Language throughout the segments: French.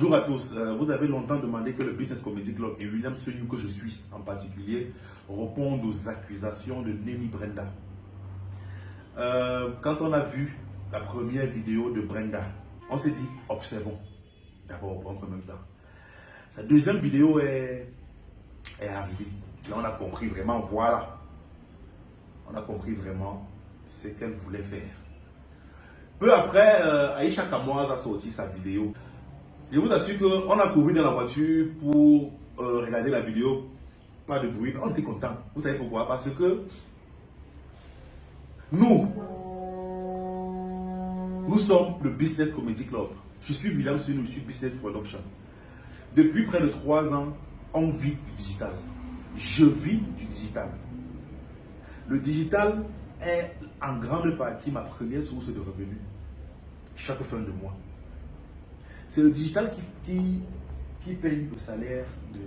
Bonjour à tous. Vous avez longtemps demandé que le Business Comedy Club et William Senu, que je suis en particulier, répondent aux accusations de Nemi Brenda. Quand on a vu la première vidéo de Brenda, on s'est dit, observons. D'abord, en même temps. Sa deuxième vidéo est arrivée. Là, on a compris vraiment, voilà. On a compris vraiment ce qu'elle voulait faire. Peu après, Aïcha Kamoise a sorti sa vidéo. Je vous assure qu'on a couru dans la voiture pour regarder la vidéo. Pas de bruit. On était content. Vous savez pourquoi? Parce que nous sommes le Business Comedy Club. Je suis William Senu, je suis Business Production. Depuis près de 3 ans, on vit du digital. Je vis du digital. Le digital est en grande partie ma première source de revenus chaque fin de mois. C'est le digital qui paye le salaire de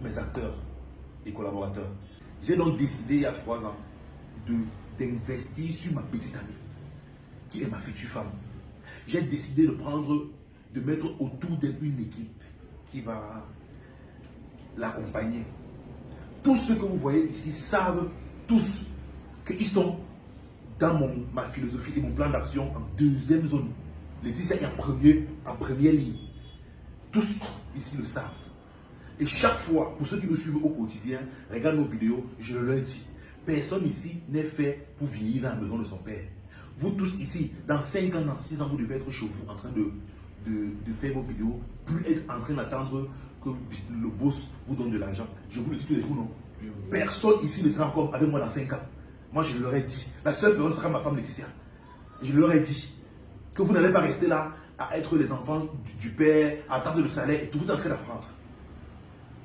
mes acteurs et collaborateurs. J'ai donc décidé il y a 3 ans d'investir sur ma petite amie, qui est ma future femme. J'ai décidé de mettre autour d'elle une équipe qui va l'accompagner. Tous ceux que vous voyez ici savent tous qu'ils sont dans ma philosophie et mon plan d'action en deuxième zone. Laetitia est en première ligne. Tous ici le savent. Et chaque fois, pour ceux qui me suivent au quotidien, regardent nos vidéos, je leur dis, personne ici n'est fait pour vieillir dans la maison de son père. Vous tous ici, dans 5 ans, dans 6 ans, vous devez être chez vous en train de faire vos vidéos, plus être en train d'attendre que le boss vous donne de l'argent. Je vous le dis tous les jours, non? Personne ici ne sera encore avec moi dans 5 ans. Moi, je leur ai dit. La seule personne sera ma femme Laetitia. Je leur ai dit que vous n'allez pas rester là à être les enfants du père, à attendre le salaire et tout. Vous êtes en train d'apprendre.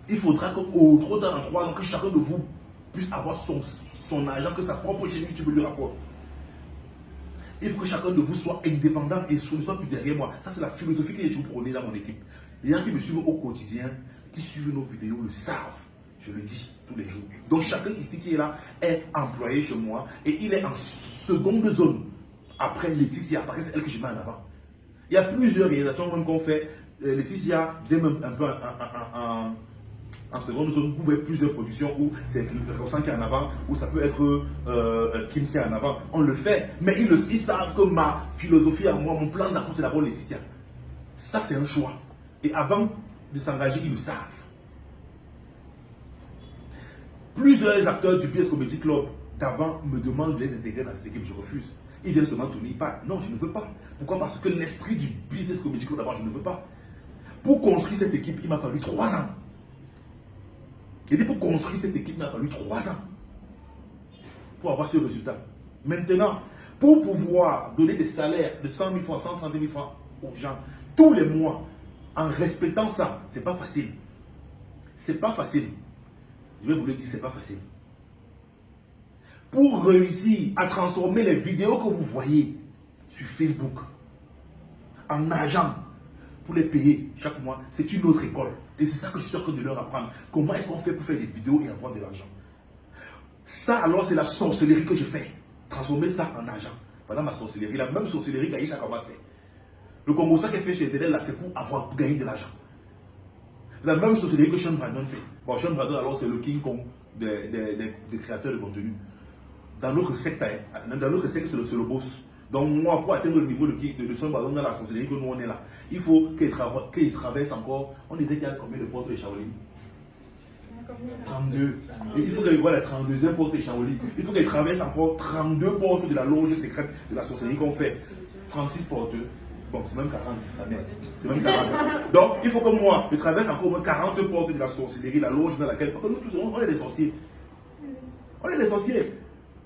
Il faudra qu'au trop tard, dans 3 ans, que chacun de vous puisse avoir son argent, que sa propre chaîne YouTube lui rapporte. Il faut que chacun de vous soit indépendant et ne soit plus derrière moi. Ça, c'est la philosophie que j'ai toujours prônée dans mon équipe. Les gens qui me suivent au quotidien, qui suivent nos vidéos, le savent. Je le dis tous les jours. Donc, chacun ici qui est là est employé chez moi et il est en seconde zone après Laetitia, parce que c'est elle que je mets en avant. Il y a plusieurs réalisations même qu'on fait. Laetitia vient même un peu en seconde zone. Vous voyez plusieurs productions où c'est Rossan qui est en avant, où ça peut être Kim qui est en avant. On le fait, mais ils savent que ma philosophie à moi, mon plan d'action, c'est d'abord Laetitia. Ça, c'est un choix. Et avant de s'engager, ils le savent. Plusieurs acteurs du Business Comedy Club d'avant me demandent de les intégrer dans cette équipe. Je refuse. Ils viennent seulement tourner, ils parlent. Non, je ne veux pas. Pourquoi? Parce que l'esprit du Business Comedy Club d'abord, je ne veux pas. Pour construire cette équipe, il m'a fallu 3 ans. Et pour construire cette équipe, il m'a fallu 3 ans pour avoir ce résultat. Maintenant, pour pouvoir donner des salaires de 100 000 francs, 130 000 francs aux gens tous les mois, en respectant ça, c'est pas facile. C'est pas facile. Je vais vous le dire, c'est pas facile. Pour réussir à transformer les vidéos que vous voyez sur Facebook en argent pour les payer chaque mois, c'est une autre école. Et c'est ça que je suis en train de leur apprendre. Comment est-ce qu'on fait pour faire des vidéos et avoir de l'argent? Ça, alors, c'est la sorcellerie que je fais. Transformer ça en argent. Voilà ma sorcellerie. La même sorcellerie qu'Aïcha Kamoise fait. Le Congo, ça qu'elle fait chez Internet, là, c'est pour gagner de l'argent. La même sorcellerie que Sean Brandon fait. Bon, Sean Brandon, alors, c'est le King Kong des créateurs de contenu. Dans notre secte, c'est le boss. Donc, moi, pour atteindre le niveau de Sean Brandon dans la sorcellerie que nous, on est là, il faut qu'il traverse encore. On disait qu'il y a combien de portes de Shaolin? 32. Et il faut qu'il voit la 32e porte de Shaolin. Il faut qu'il traverse encore 32 portes de la loge secrète de la sorcellerie qu'on fait. 36 portes. Bon, c'est même 40, la merde. C'est même 40. Donc, il faut que moi, je traverse encore au moins 40 portes de la sorcellerie, la loge dans laquelle. Parce que nous tous, on est des sorciers. On est des sorciers.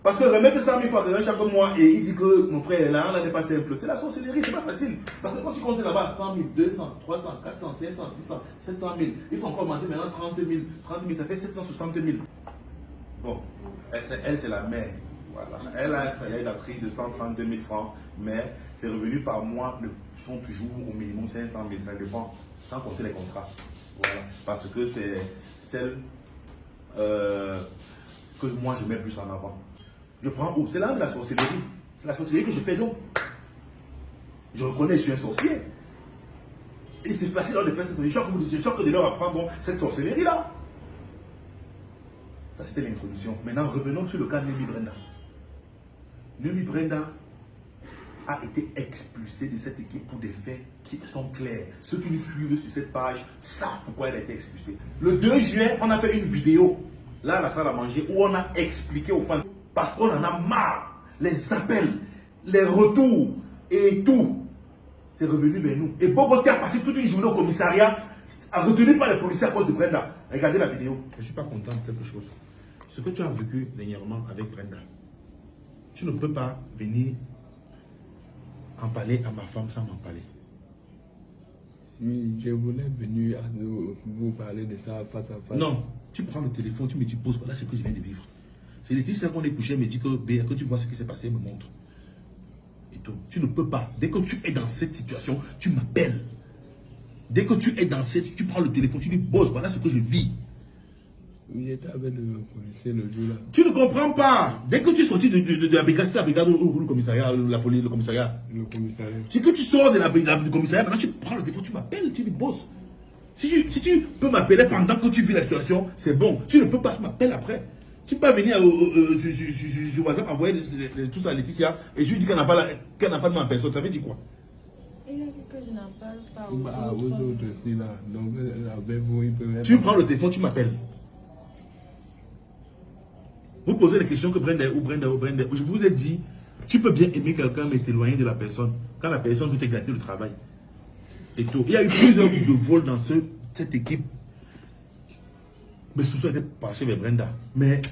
Parce que remettre 100 000 francs chaque mois et il dit que mon frère est là, là n'est pas simple. C'est la sorcellerie, c'est pas facile. Parce que quand tu comptes là-bas 100 000, 200, 300, 400, 500, 600, 700 000, il faut encore augmenter maintenant 30 000. 30 000, ça fait 760 000. Bon, elle c'est la mère. Voilà. Elle a un salaire d'actrice de 132 000 francs, mais ses revenus par mois sont toujours au minimum 500 000. Ça dépend, sans compter les contrats. Voilà. Parce que c'est celle que moi je mets plus en avant. Je prends où? C'est là de la sorcellerie. C'est la sorcellerie que je fais donc. Je reconnais, je suis un sorcier. Et c'est facile de faire cette sorcellerie. Je sens que de leur apprendre cette sorcellerie-là. Ça, c'était l'introduction. Maintenant, revenons sur le cas de Nemi Brenda. Nemi Brenda a été expulsée de cette équipe pour des faits qui sont clairs. Ceux qui nous suivent sur cette page savent pourquoi elle a été expulsée. Le 2 juin, on a fait une vidéo, là, à la salle à manger, où on a expliqué aux fans, parce qu'on en a marre, les appels, les retours et tout. C'est revenu vers nous. Et Bobo qui a passé toute une journée au commissariat, a retenu par les policiers à cause de Brenda. Regardez la vidéo. Je ne suis pas content de quelque chose. Ce que tu as vécu dernièrement avec Brenda, tu ne peux pas venir en parler à ma femme sans m'en parler. Oui, je voulais venir à vous parler de ça face à face. Non, tu prends le téléphone, tu me dis pose, voilà ce que je viens de vivre. C'est Laetitia qu'on est couché, elle me dit que tu vois ce qui s'est passé, elle me montre. Et tout. Tu ne peux pas. Dès que tu es dans cette situation, tu m'appelles. Dès que tu es dans cette, tu prends le téléphone, tu dis boss, voilà ce que je vis. Oui, j'étais avec le policier le jour-là. Tu ne comprends pas. Dès que tu es sorti de la brigade, c'est la brigade ou le commissariat, la police, le commissariat. Le commissariat. C'est que tu sors du commissariat, maintenant tu prends le téléphone, tu m'appelles, tu dis boss. Si tu peux m'appeler pendant que tu vis la situation, c'est bon. Tu ne peux pas, tu m'appelles après. Tu peux pas venir sur WhatsApp envoyer tout ça à Laetitia et je lui dis qu'elle n'a pas de ma personne. Ça veut dire quoi? Il a dit que je n'en parle pas Aux autres aussi là. Donc avec vous, il peut être... Tu prends le téléphone, tu m'appelles. Vous posez des questions que Brenda. Je vous ai dit, tu peux bien aimer quelqu'un mais t'éloigner de la personne quand la personne veut te gâter le travail. Et tout. Il y a eu plusieurs groupes de vol dans cette équipe. Mais surtout, elle était penchée vers Brenda. Mais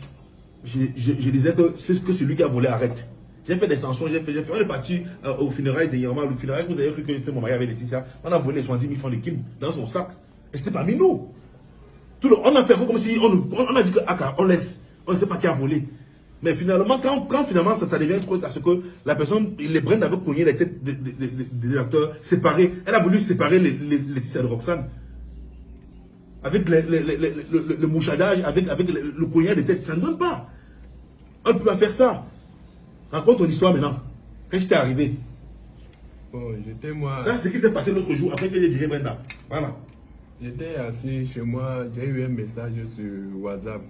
je disais que c'est ce que celui qui a volé arrête. J'ai fait des sanctions, on est parti au funérailles dernièrement. Le funérailles, vous avez cru que j'étais mon mari avec Laetitia. On a volé 70 000 francs de Kim dans son sac. Et c'était parmi nous. On a fait comme si on a dit que on laisse. On ne sait pas qui a volé. Mais finalement, quand finalement ça devient trop à ce que la personne, les Brenda avaient cogné les têtes des acteurs séparés. Elle a voulu séparer les Laetitia de Roxane. Avec le mouchadage, avec le cogné des têtes. Ça ne donne pas. On ne peut pas faire ça. Raconte ton histoire maintenant. Qu'est-ce qui t'est arrivé? Bon, j'étais moi... Ça, c'est ce qui s'est passé l'autre jour, après que j'ai dit Brenda. Voilà. J'étais assis chez moi, j'ai eu un message sur WhatsApp.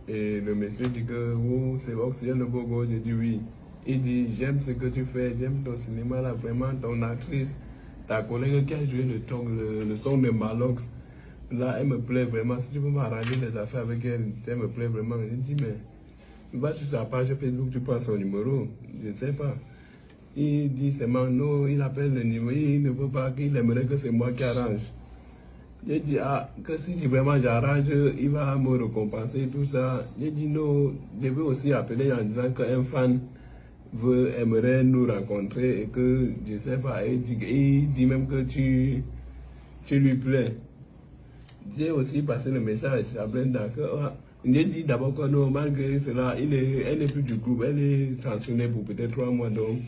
Et le monsieur dit que oh, c'est Oxygène le Bogo. J'ai dit oui. Il dit j'aime ce que tu fais, j'aime ton cinéma là, vraiment ton actrice, ta collègue qui a joué le son de Malox. Là, elle me plaît vraiment. Si tu peux m'arranger des affaires avec elle, elle me plaît vraiment. J'ai dit mais va sur sa page Facebook, tu prends son numéro. Je ne sais pas. Il dit seulement non, il appelle le numéro, il ne veut pas, qu'il aimerait que c'est moi qui arrange. J'ai dit, que si vraiment j'arrange, il va me récompenser, tout ça. J'ai dit non, je vais aussi appeler en disant qu'un fan aimerait nous rencontrer et que, je ne sais pas, il dit même que tu lui plais. J'ai aussi passé le message à Brenda que, j'ai dit d'abord que non, malgré cela, elle n'est plus du groupe, elle est sanctionnée pour peut-être 3 mois, donc,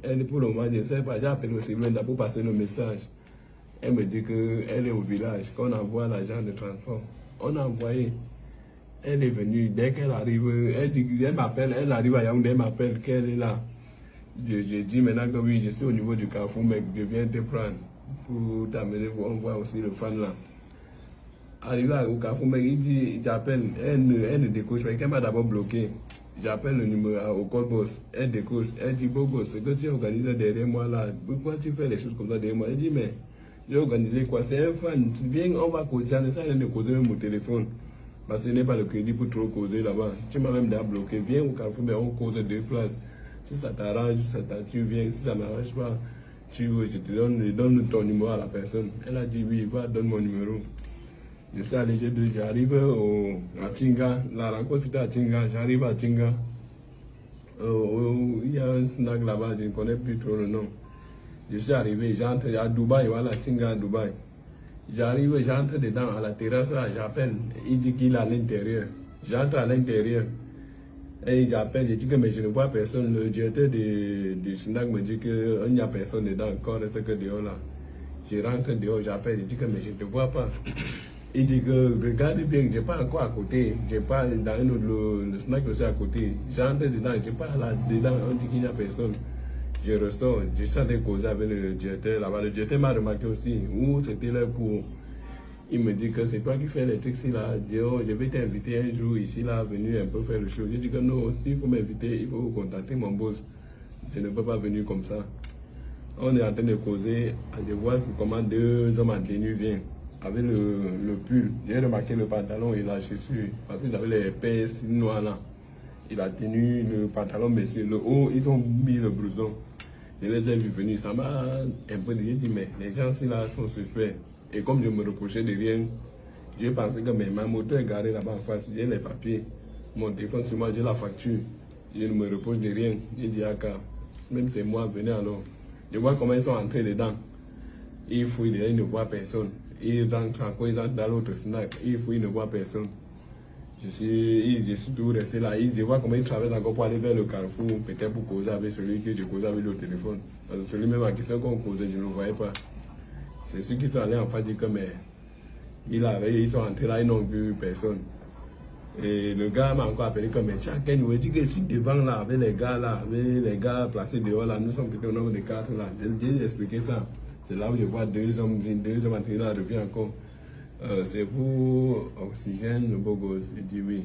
elle est pour le moment, je ne sais pas, j'ai appelé aussi Brenda pour passer le message. Elle me dit qu'elle est au village, qu'on envoie l'agent de transport. On a envoyé. Elle est venue. Dès qu'elle arrive, elle m'appelle, elle arrive à Yaoundé, elle m'appelle qu'elle est là. Je dis maintenant que oui, je suis au niveau du Carrefour, mais je viens te prendre pour t'amener, on voit aussi le fan là. Arrivé au Carrefour, mais il dit, j'appelle, elle ne décoche pas, qu'elle m'a d'abord bloqué. J'appelle le numéro au call boss, elle décoche, elle dit, Bobo, ce que tu as organisé derrière moi là, pourquoi tu fais les choses comme ça derrière moi? Elle dit, mais j'ai organisé quoi? C'est un fan. Tu viens, on va causer. Ça, il de causer même au téléphone. Parce que ce n'est pas le crédit pour trop causer là-bas. Tu m'as même déjà bloqué. Viens au Carrefour, mais on cause 2 places. Si ça t'arrange, tu viens. Si ça n'arrange pas, je te donne ton numéro à la personne. Elle a dit oui, va, donne mon numéro. Je suis allé G2, j'arrive à Tinga. La rencontre c'était à Tinga. J'arrive à Tinga. Il y a un snack là-bas, je ne connais plus trop le nom. Je suis arrivé, j'entre à Dubaï, voilà, Tinga à Dubaï. J'arrive, j'entre dedans, à la terrasse là, j'appelle. Il dit qu'il est à l'intérieur. J'entre à l'intérieur. Et j'appelle, je dis que mais je ne vois personne. Le directeur du snack me dit qu'il n'y a personne dedans, encore reste que dehors là. Je rentre dehors, j'appelle, je dis que mais je ne te vois pas. Il dit que regarde bien, je n'ai pas encore à côté. Je n'ai pas dans le snack aussi à côté. J'entre dedans, je n'ai pas là dedans, on dit qu'il n'y a personne. Je ressors, je suis en train de causer avec le directeur là-bas. Le directeur m'a remarqué aussi, où c'était là pour... Il me dit que c'est toi qui fais les trucs ici là. Je dis, oh, je vais t'inviter un jour ici là, venir un peu faire le show. Je dis que non, s'il faut m'inviter, il faut contacter mon boss. Je ne peux pas venir comme ça. On est en train de causer, je vois comment 2 hommes en tenue viennent avec le pull. J'ai remarqué le pantalon et la chaussure, parce qu'ils avaient les pinces noirs là. Il a tenu le pantalon, mais sur le haut, ils ont mis le blouson. Je les ai vus venir, ça m'a un peu dit, j'ai dit, mais les gens ici là sont suspects. Et comme je me reprochais de rien, j'ai pensé que ma moto est garée là-bas en face, j'ai les papiers, mon téléphone sur moi, j'ai la facture. Je ne me reproche de rien. J'ai dit, même c'est moi, venez alors. Je vois comment ils sont entrés dedans. Ils fouillent, ils ne voient personne. Ils entrent encore, ils entrent dans l'autre snack. Ils fouillent, ils ne voient personne. Je suis tout resté là. Je vois comment ils traversent encore pour aller vers le carrefour, peut-être pour causer avec celui que je causais avec le téléphone. Parce que celui même en question qu'on causait, je ne le voyais pas. C'est ceux qui sont allés en fait dire que mais ils sont entrés là, ils n'ont vu personne. Et le gars m'a encore appelé comme mais Tchak, il me dit que je suis devant là, avec les gars là, avec les gars placés dehors là, nous sommes peut-être au nombre de 4 là. J'ai expliqué ça. C'est là où je vois 2 hommes entrés là, revient encore. C'est pour Oxygène, le beau gosse. Il dit oui.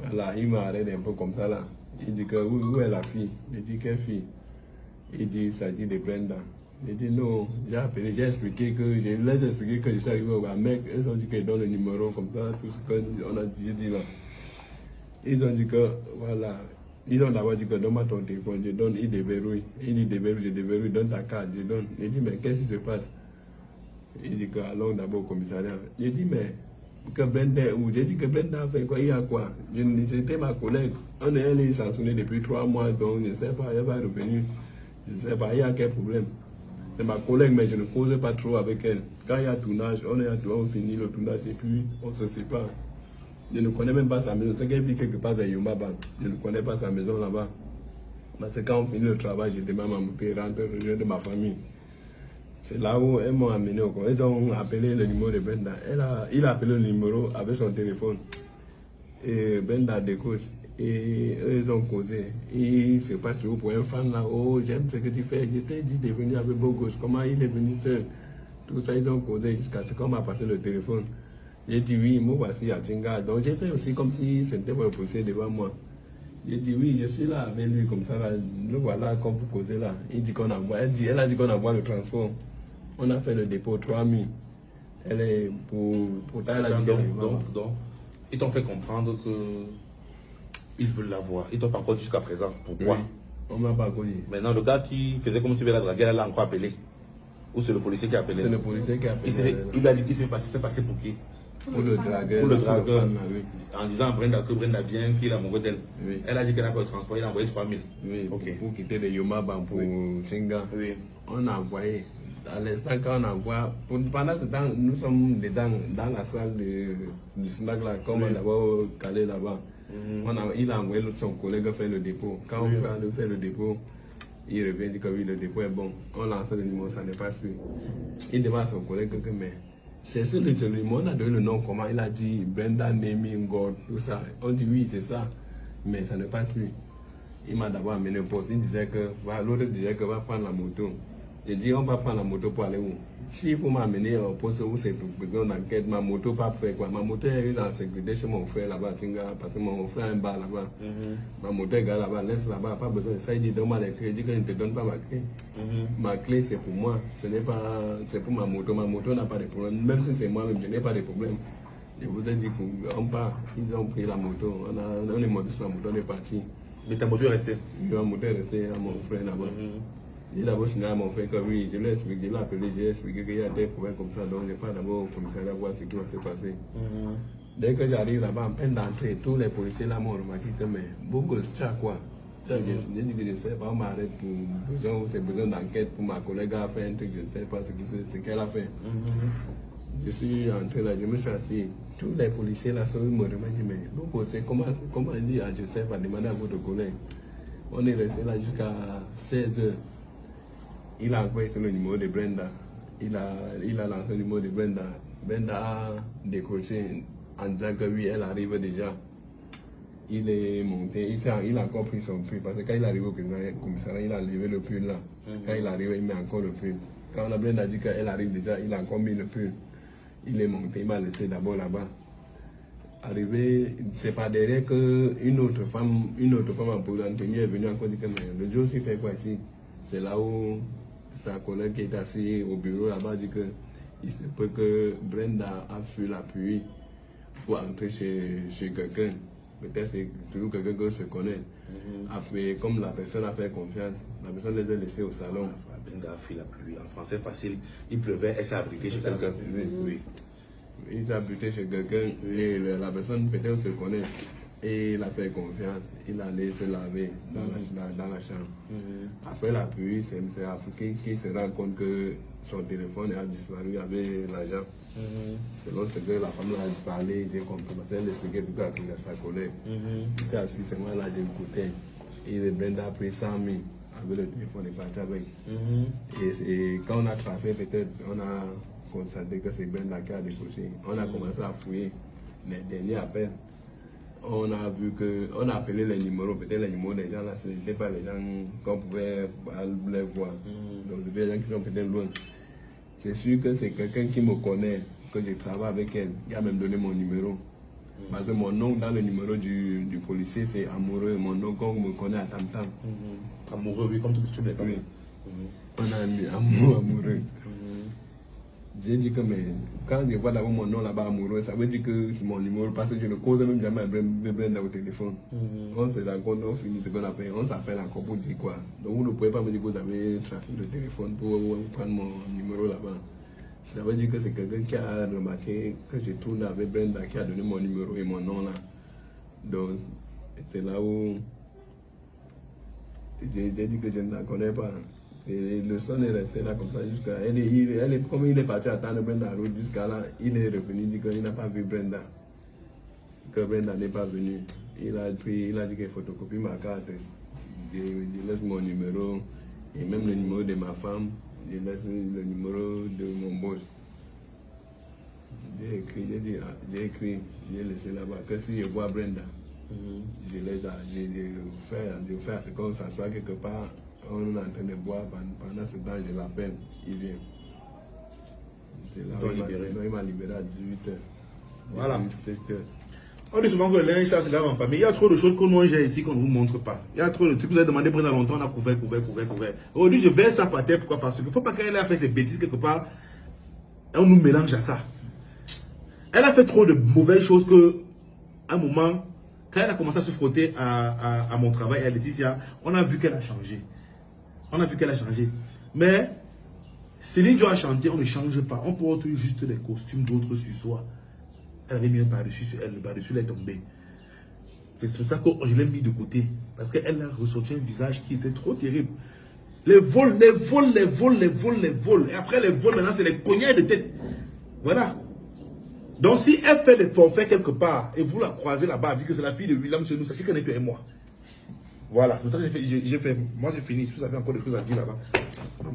Voilà, il m'a arrêté un peu comme ça là. Il dit que où est la fille? Il dit quelle fille? Il dit, ça dit de Brenda. Il dit non, j'ai appelé, j'ai expliqué que, je les ai expliqué que je suis arrivé au mec, ils ont dit qu'ils donnent le numéro comme ça, tout ce qu'on a dit là. Ils ont dit que, voilà, ils ont d'abord dit que donne-moi ton téléphone, je donne, il déverrouille. Il dit déverrouille, je déverrouille, donne ta carte, je donne. Il dit mais qu'est-ce qui se passe? Il dit que allons d'abord au commissariat. J'ai dit mais, que Brenda, ou j'ai dit que Brenda a fait quoi, il y a quoi? C'était ma collègue, on est allé sanctionner depuis 3 mois, donc je ne sais pas, elle va revenir. Je ne sais pas, il y a quel problème. C'est ma collègue, mais je ne cause pas trop avec elle. Quand il y a tournage, on finit le tournage et puis on se sépare. Je ne connais même pas sa maison. C'est qu'elle vit quelque part vers Yomaba. Je ne connais pas sa maison là-bas. Parce que quand on finit le travail, je demande à mon père rentrer rejoindre ma famille. C'est là où elles m'ont amené au coin. Ils ont appelé le numéro de Brenda. Il a appelé le numéro avec son téléphone. Et Brenda décroche. Et eux, ils ont causé. Et c'est pas toujours pour un fan là. Oh, j'aime ce que tu fais. Je t'ai dit de venir avec Bogos. Comment il est venu seul? Tout ça, ils ont causé jusqu'à ce qu'on m'a passé le téléphone. J'ai dit oui, moi voici à Tinga. Donc j'ai fait aussi comme si c'était pour le policier devant moi. J'ai dit oui, je suis là avec lui comme ça. Là. Le voilà comme vous causez là. Il dit qu'on envoie. Elle a dit qu'on envoie le transport. On a fait le dépôt 3000. Elle est pour ta donc, ils t'ont fait comprendre que ils veulent la voir. Ils t'ont pas encore dit jusqu'à présent. Pourquoi? Oui. On m'a pas connu. Maintenant, le gars qui faisait comme si il avait la draguer, elle l'a encore appelé. Ou c'est le policier qui a appelé? C'est le policier qui a appelé. Il lui a dit qu'il se fait passer pour qui? Pour le dragueur. Pour le dragueur. Oui. En disant à Brenda que Brenda vient, qu'il est amoureux d'elle. Oui. Elle a dit qu'elle n'a pas de transport, il a envoyé 3000. Oui, Ok. pour quitter le Yomaba pour Chinga. Oui. On a envoyé. À l'instant quand on envoie, pendant ce temps, nous sommes dedans, dans la salle du snack là, comme on a d'abord calé là-bas. Il a envoyé son collègue faire le dépôt. Quand on fait le dépôt, il revient et dit que oui, le dépôt est bon. On lance le numéro, ça ne passe plus. Il demande à son collègue que mais c'est sur le numéro, on a donné le nom, comment il a dit Brenda Naming God, tout ça. On dit oui, c'est ça, mais ça ne passe plus. Il m'a d'abord amené au poste, il disait que, l'autre disait que va prendre la moto. J'ai dit on va prendre la moto pour aller où? Si vous m'amener au poste où c'est pour besoin d'enquête, ma moto pas faire quoi? Ma moto est dans la sécurité chez mon frère là-bas, parce que mon frère a un bar là-bas. Ma moto est garée là-bas, laisse là-bas, pas besoin de ça. Il dit donne-moi les clés. Il dit que je ne te donne pas ma clé. Ma clé c'est pour moi, ce n'est pas, c'est pour ma moto. Ma moto n'a pas de problème. Même si c'est moi-même, je n'ai pas de problème. Je vous ai dit qu'on part, ils ont pris la moto, on est monté sur la moto, on est parti. Mais ta moto est restée? Ma moto est restée à mon frère là-bas. Il a d'abord signé à mon frère que oui, je l'ai expliqué, je l'ai appelé, j'ai expliqué qu'il y a des problèmes comme ça, donc je pars d'abord au commissariat voir ce qui va se passer. Dès que j'arrive là-bas, en peine d'entrer, tous les policiers là m'ont remarqué que mais Bogos, Tchak quoi? J'ai dit que je ne sais pas, on m'arrête pour besoin d'enquête pour ma collègue a fait un truc, je ne sais pas ce qu'elle a fait. Je suis entré là, je me suis assis. Tous les policiers là sont me remarquent, mais Bogos, comment il dit à Joseph à demander à votre collègue? On est resté là jusqu'à 16h. Il a envoyé sur le numéro de Brenda. Il a lancé le numéro de Brenda. Brenda a décroché en disant que oui, elle arrive déjà. il est monté, il a encore pris son prix. Parce que quand il arrive au commissariat, il a levé le pull là. Quand il arrive, il met encore le pull. Quand la Brenda a dit qu'elle arrive déjà, il a encore mis le pull. Il est monté, il m'a laissé d'abord là-bas. Arrivé, c'est pas derrière qu'une autre femme en Polyanthénie est venue encore dire que mais le Joe s'il fait quoi ici? C'est là où sa collègue qui est assise au bureau là-bas dit que il se peut que Brenda a fui la pluie pour entrer chez quelqu'un. Peut-être c'est toujours quelqu'un que se connaît. Après, comme la personne a fait confiance, la personne les a laissés au salon. Brenda a fui la pluie. En français facile, il pleuvait, elle s'est abritée chez quelqu'un. Oui. Il s'est abrité chez quelqu'un et la personne peut-être se connaît. Et il a fait confiance, il allait se laver dans la chambre. Après la pluie, c'est après qu'il se rend compte que son téléphone a disparu avec l'argent. Selon ce que la femme a parlé, j'ai compris. Parce qu'elle expliquait tout à sa collègue. J'étais assis, c'est moi là, j'ai écouté. Et Brenda a pris 100 000 avec le téléphone et parti avec. Et quand on a tracé, peut-être, on a constaté que c'est Brenda qui a décroché. On a commencé à fouiller les derniers appels. On a vu que, on a appelé les numéros, peut-être les numéros des gens là, ce n'étaient pas les gens qu'on pouvait les voir. Donc c'était des gens qui sont peut-être loin. C'est sûr que c'est quelqu'un qui me connaît, que je travaille avec elle, qui a même donné mon numéro. Parce que mon nom dans le numéro du policier c'est Amoureux, mon nom qu'on me connaît à Tam-Tam. Amoureux, oui, comme toutes les familles. On a mis Amoureux. J'ai dit que mais quand je vois d'abord mon nom là-bas Amoureux, ça veut dire que c'est mon numéro parce que je ne cause même jamais de Brenda au téléphone. On se rencontre, on finit ce qu'on appelle, on s'appelle encore pour dire quoi. Donc vous ne pouvez pas me dire que vous avez trafic de téléphone pour prendre mon numéro là-bas. Ça veut dire que c'est quelqu'un qui a remarqué que je tourne avec Brenda, qui a donné mon numéro et mon nom là. Donc c'est là où j'ai dit que je ne la connais pas. Et le son est resté là comme ça jusqu'à... Comme il est parti attendre Brenda à l'autre jusqu'à là, il est revenu, il dit qu'il n'a pas vu Brenda. Que Brenda n'est pas venue. Il a dit qu'il photocopie ma carte. Il laisse mon numéro et même le numéro de ma femme. Il laisse le numéro de mon boss. J'ai écrit, j'ai laissé là-bas que si je vois Brenda, je fais à ce qu'on s'assoit quelque part. On est en train de boire pendant ce temps, je l'appelle, il vient. Il m'a libéré à 18h. Voilà. 17h. On dit souvent que l'un chasse se lave en famille. Il y a trop de choses que nous j'ai ici qu'on ne vous montre pas. Il y a trop de trucs que vous avez demandé pendant longtemps, on a couvert. Aujourd'hui, je verse ça par terre. Pourquoi? Parce qu'il ne faut pas qu'elle ait fait ses bêtises quelque part. Et on nous mélange à ça. Elle a fait trop de mauvaises choses que, à un moment, quand elle a commencé à se frotter à mon travail, à Laetitia, on a vu qu'elle a changé. Mais, Céline Dion a chanté, on ne change pas. On porte juste des costumes d'autres sur soi. Elle avait mis un par-dessus sur elle, le par-dessus est tombé. C'est pour ça que je l'ai mis de côté. Parce qu'elle a ressorti un visage qui était trop terrible. Les vols. Et après les vols, maintenant, c'est les cognards de tête. Voilà. Donc, si elle fait des forfaits quelque part, et vous la croisez là-bas, dit que c'est la fille de William Chenou, sachez qu'elle n'est plus et moi. Voilà. C'est ça que j'ai fait. Moi, j'ai fini. Si vous avez encore des choses à dire là-bas,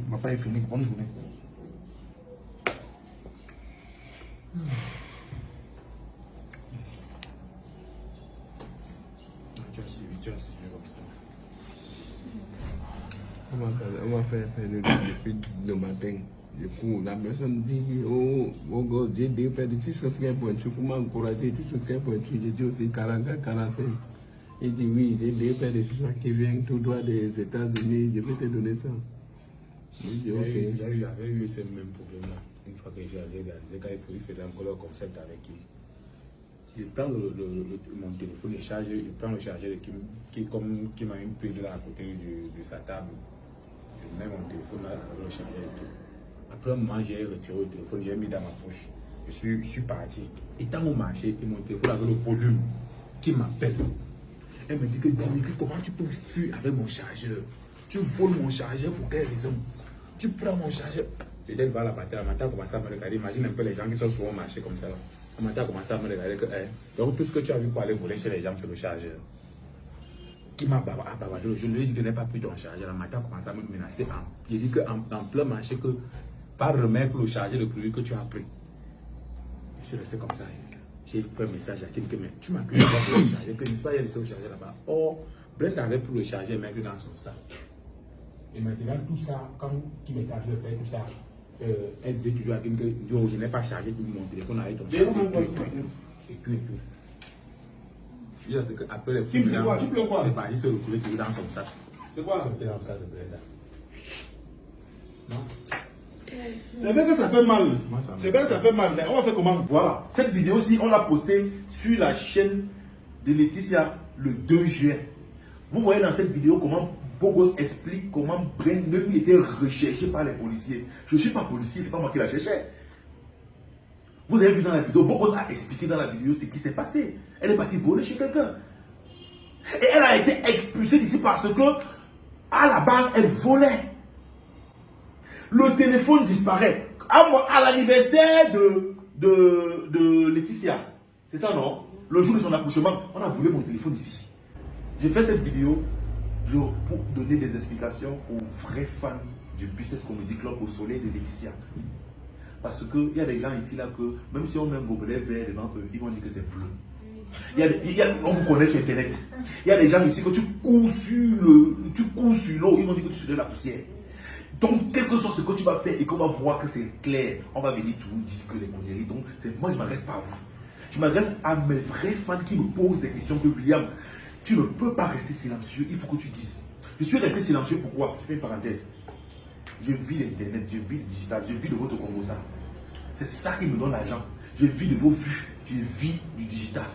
ma part est finie. Bonne journée. Tu as suivi comme ça. On m'a fait depuis le matin. Du coup, la personne dit, oh God, j'ai des paires de t-shirts qui sont pointus pour m'encourager. T-shirts qui sont pointus, j'ai dit aussi 44, 45. Il dit, oui, j'ai des paires de t-shirts qui viennent tout droit des États-Unis, je vais te donner ça. Il dit, ok. Il avait eu ce même problème-là. Une fois que j'ai réalisé, quand il faisait encore le concept avec lui. Il prend mon téléphone, il charge, il prend le chargeur qui m'a une prise là à côté de sa table. Je mets mon téléphone là avec le chargeur et tout. Après un moment, j'ai retiré le téléphone, j'ai mis dans ma poche. Je suis parti. Et dans mon marché, et mon téléphone avait le volume qui m'appelle. Elle me dit que Dimitri, comment tu peux fuir avec mon chargeur? Tu voles mon chargeur pour quelle raison? Tu prends mon chargeur. Et elle va à la matin, a commencé à me regarder. Imagine un peu les gens qui sont souvent au marché comme ça. Le matin a commencé à me regarder que, donc tout ce que tu as vu pour aller voler chez les gens, c'est le chargeur. Qui m'a bavardé. Je lui ai dit que je n'ai pas pris ton chargeur. Le matin a commencé à me menacer. J'ai dit qu'en plein marché, que par remettre le chargeur de produit que tu as pris. Je suis resté comme ça. J'ai fait un message à Kim que tu m'as pu pour le charger, que n'est-ce pas, il y a des choses chargées là-bas. Or, Brenda avait pour le charger, mais dans son sac. Et maintenant, tout ça, quand Kim est arrivé à faire tout ça, elle disait toujours à Kim que je n'ai pas chargé tout mon téléphone avec ton chargeur. Et puis. Je veux dire, qu'après les films, c'est pas, il se retrouvait toujours dans son sac. C'est quoi? C'était dans le sac de Brenda. Non? C'est vrai que ça fait mal. Moi, ça C'est vrai que ça fait mal. Mais on va faire comment? Voilà. Cette vidéo-ci, on l'a postée sur la chaîne de Laetitia le 2 juillet. Vous voyez dans cette vidéo comment Bogos explique comment Brenda était recherché par les policiers. Je ne suis pas policier, c'est pas moi qui la cherchais. Vous avez vu dans la vidéo, Bogos a expliqué dans la vidéo ce qui s'est passé. Elle est partie voler chez quelqu'un. Et elle a été expulsée d'ici parce que, à la base, elle volait. Le téléphone disparaît. À l'anniversaire de Laetitia. C'est ça, non? Le jour de son accouchement, on a volé mon téléphone ici. J'ai fait cette vidéo pour donner des explications aux vrais fans du Business Comedy Club au soleil de Laetitia. Parce qu'il y a des gens ici là que, même si on met un gobelet vert devant eux, ils vont dire que c'est bleu. On vous connaît sur Internet. Il y a des gens ici que tu cours sur l'eau, ils vont dire que tu soulèves la poussière. Donc, quelque chose ce que tu vas faire et qu'on va voir que c'est clair, on va venir tout dire que les conneries. Donc, moi, je ne m'adresse pas à vous. Je m'adresse à mes vrais fans qui me posent des questions que William, tu ne peux pas rester silencieux, il faut que tu dises. Je suis resté silencieux, pourquoi? Je fais une parenthèse. Je vis l'Internet, je vis le digital, je vis de votre Congo ça. C'est ça qui me donne l'argent. Je vis de vos vues, je vis du digital.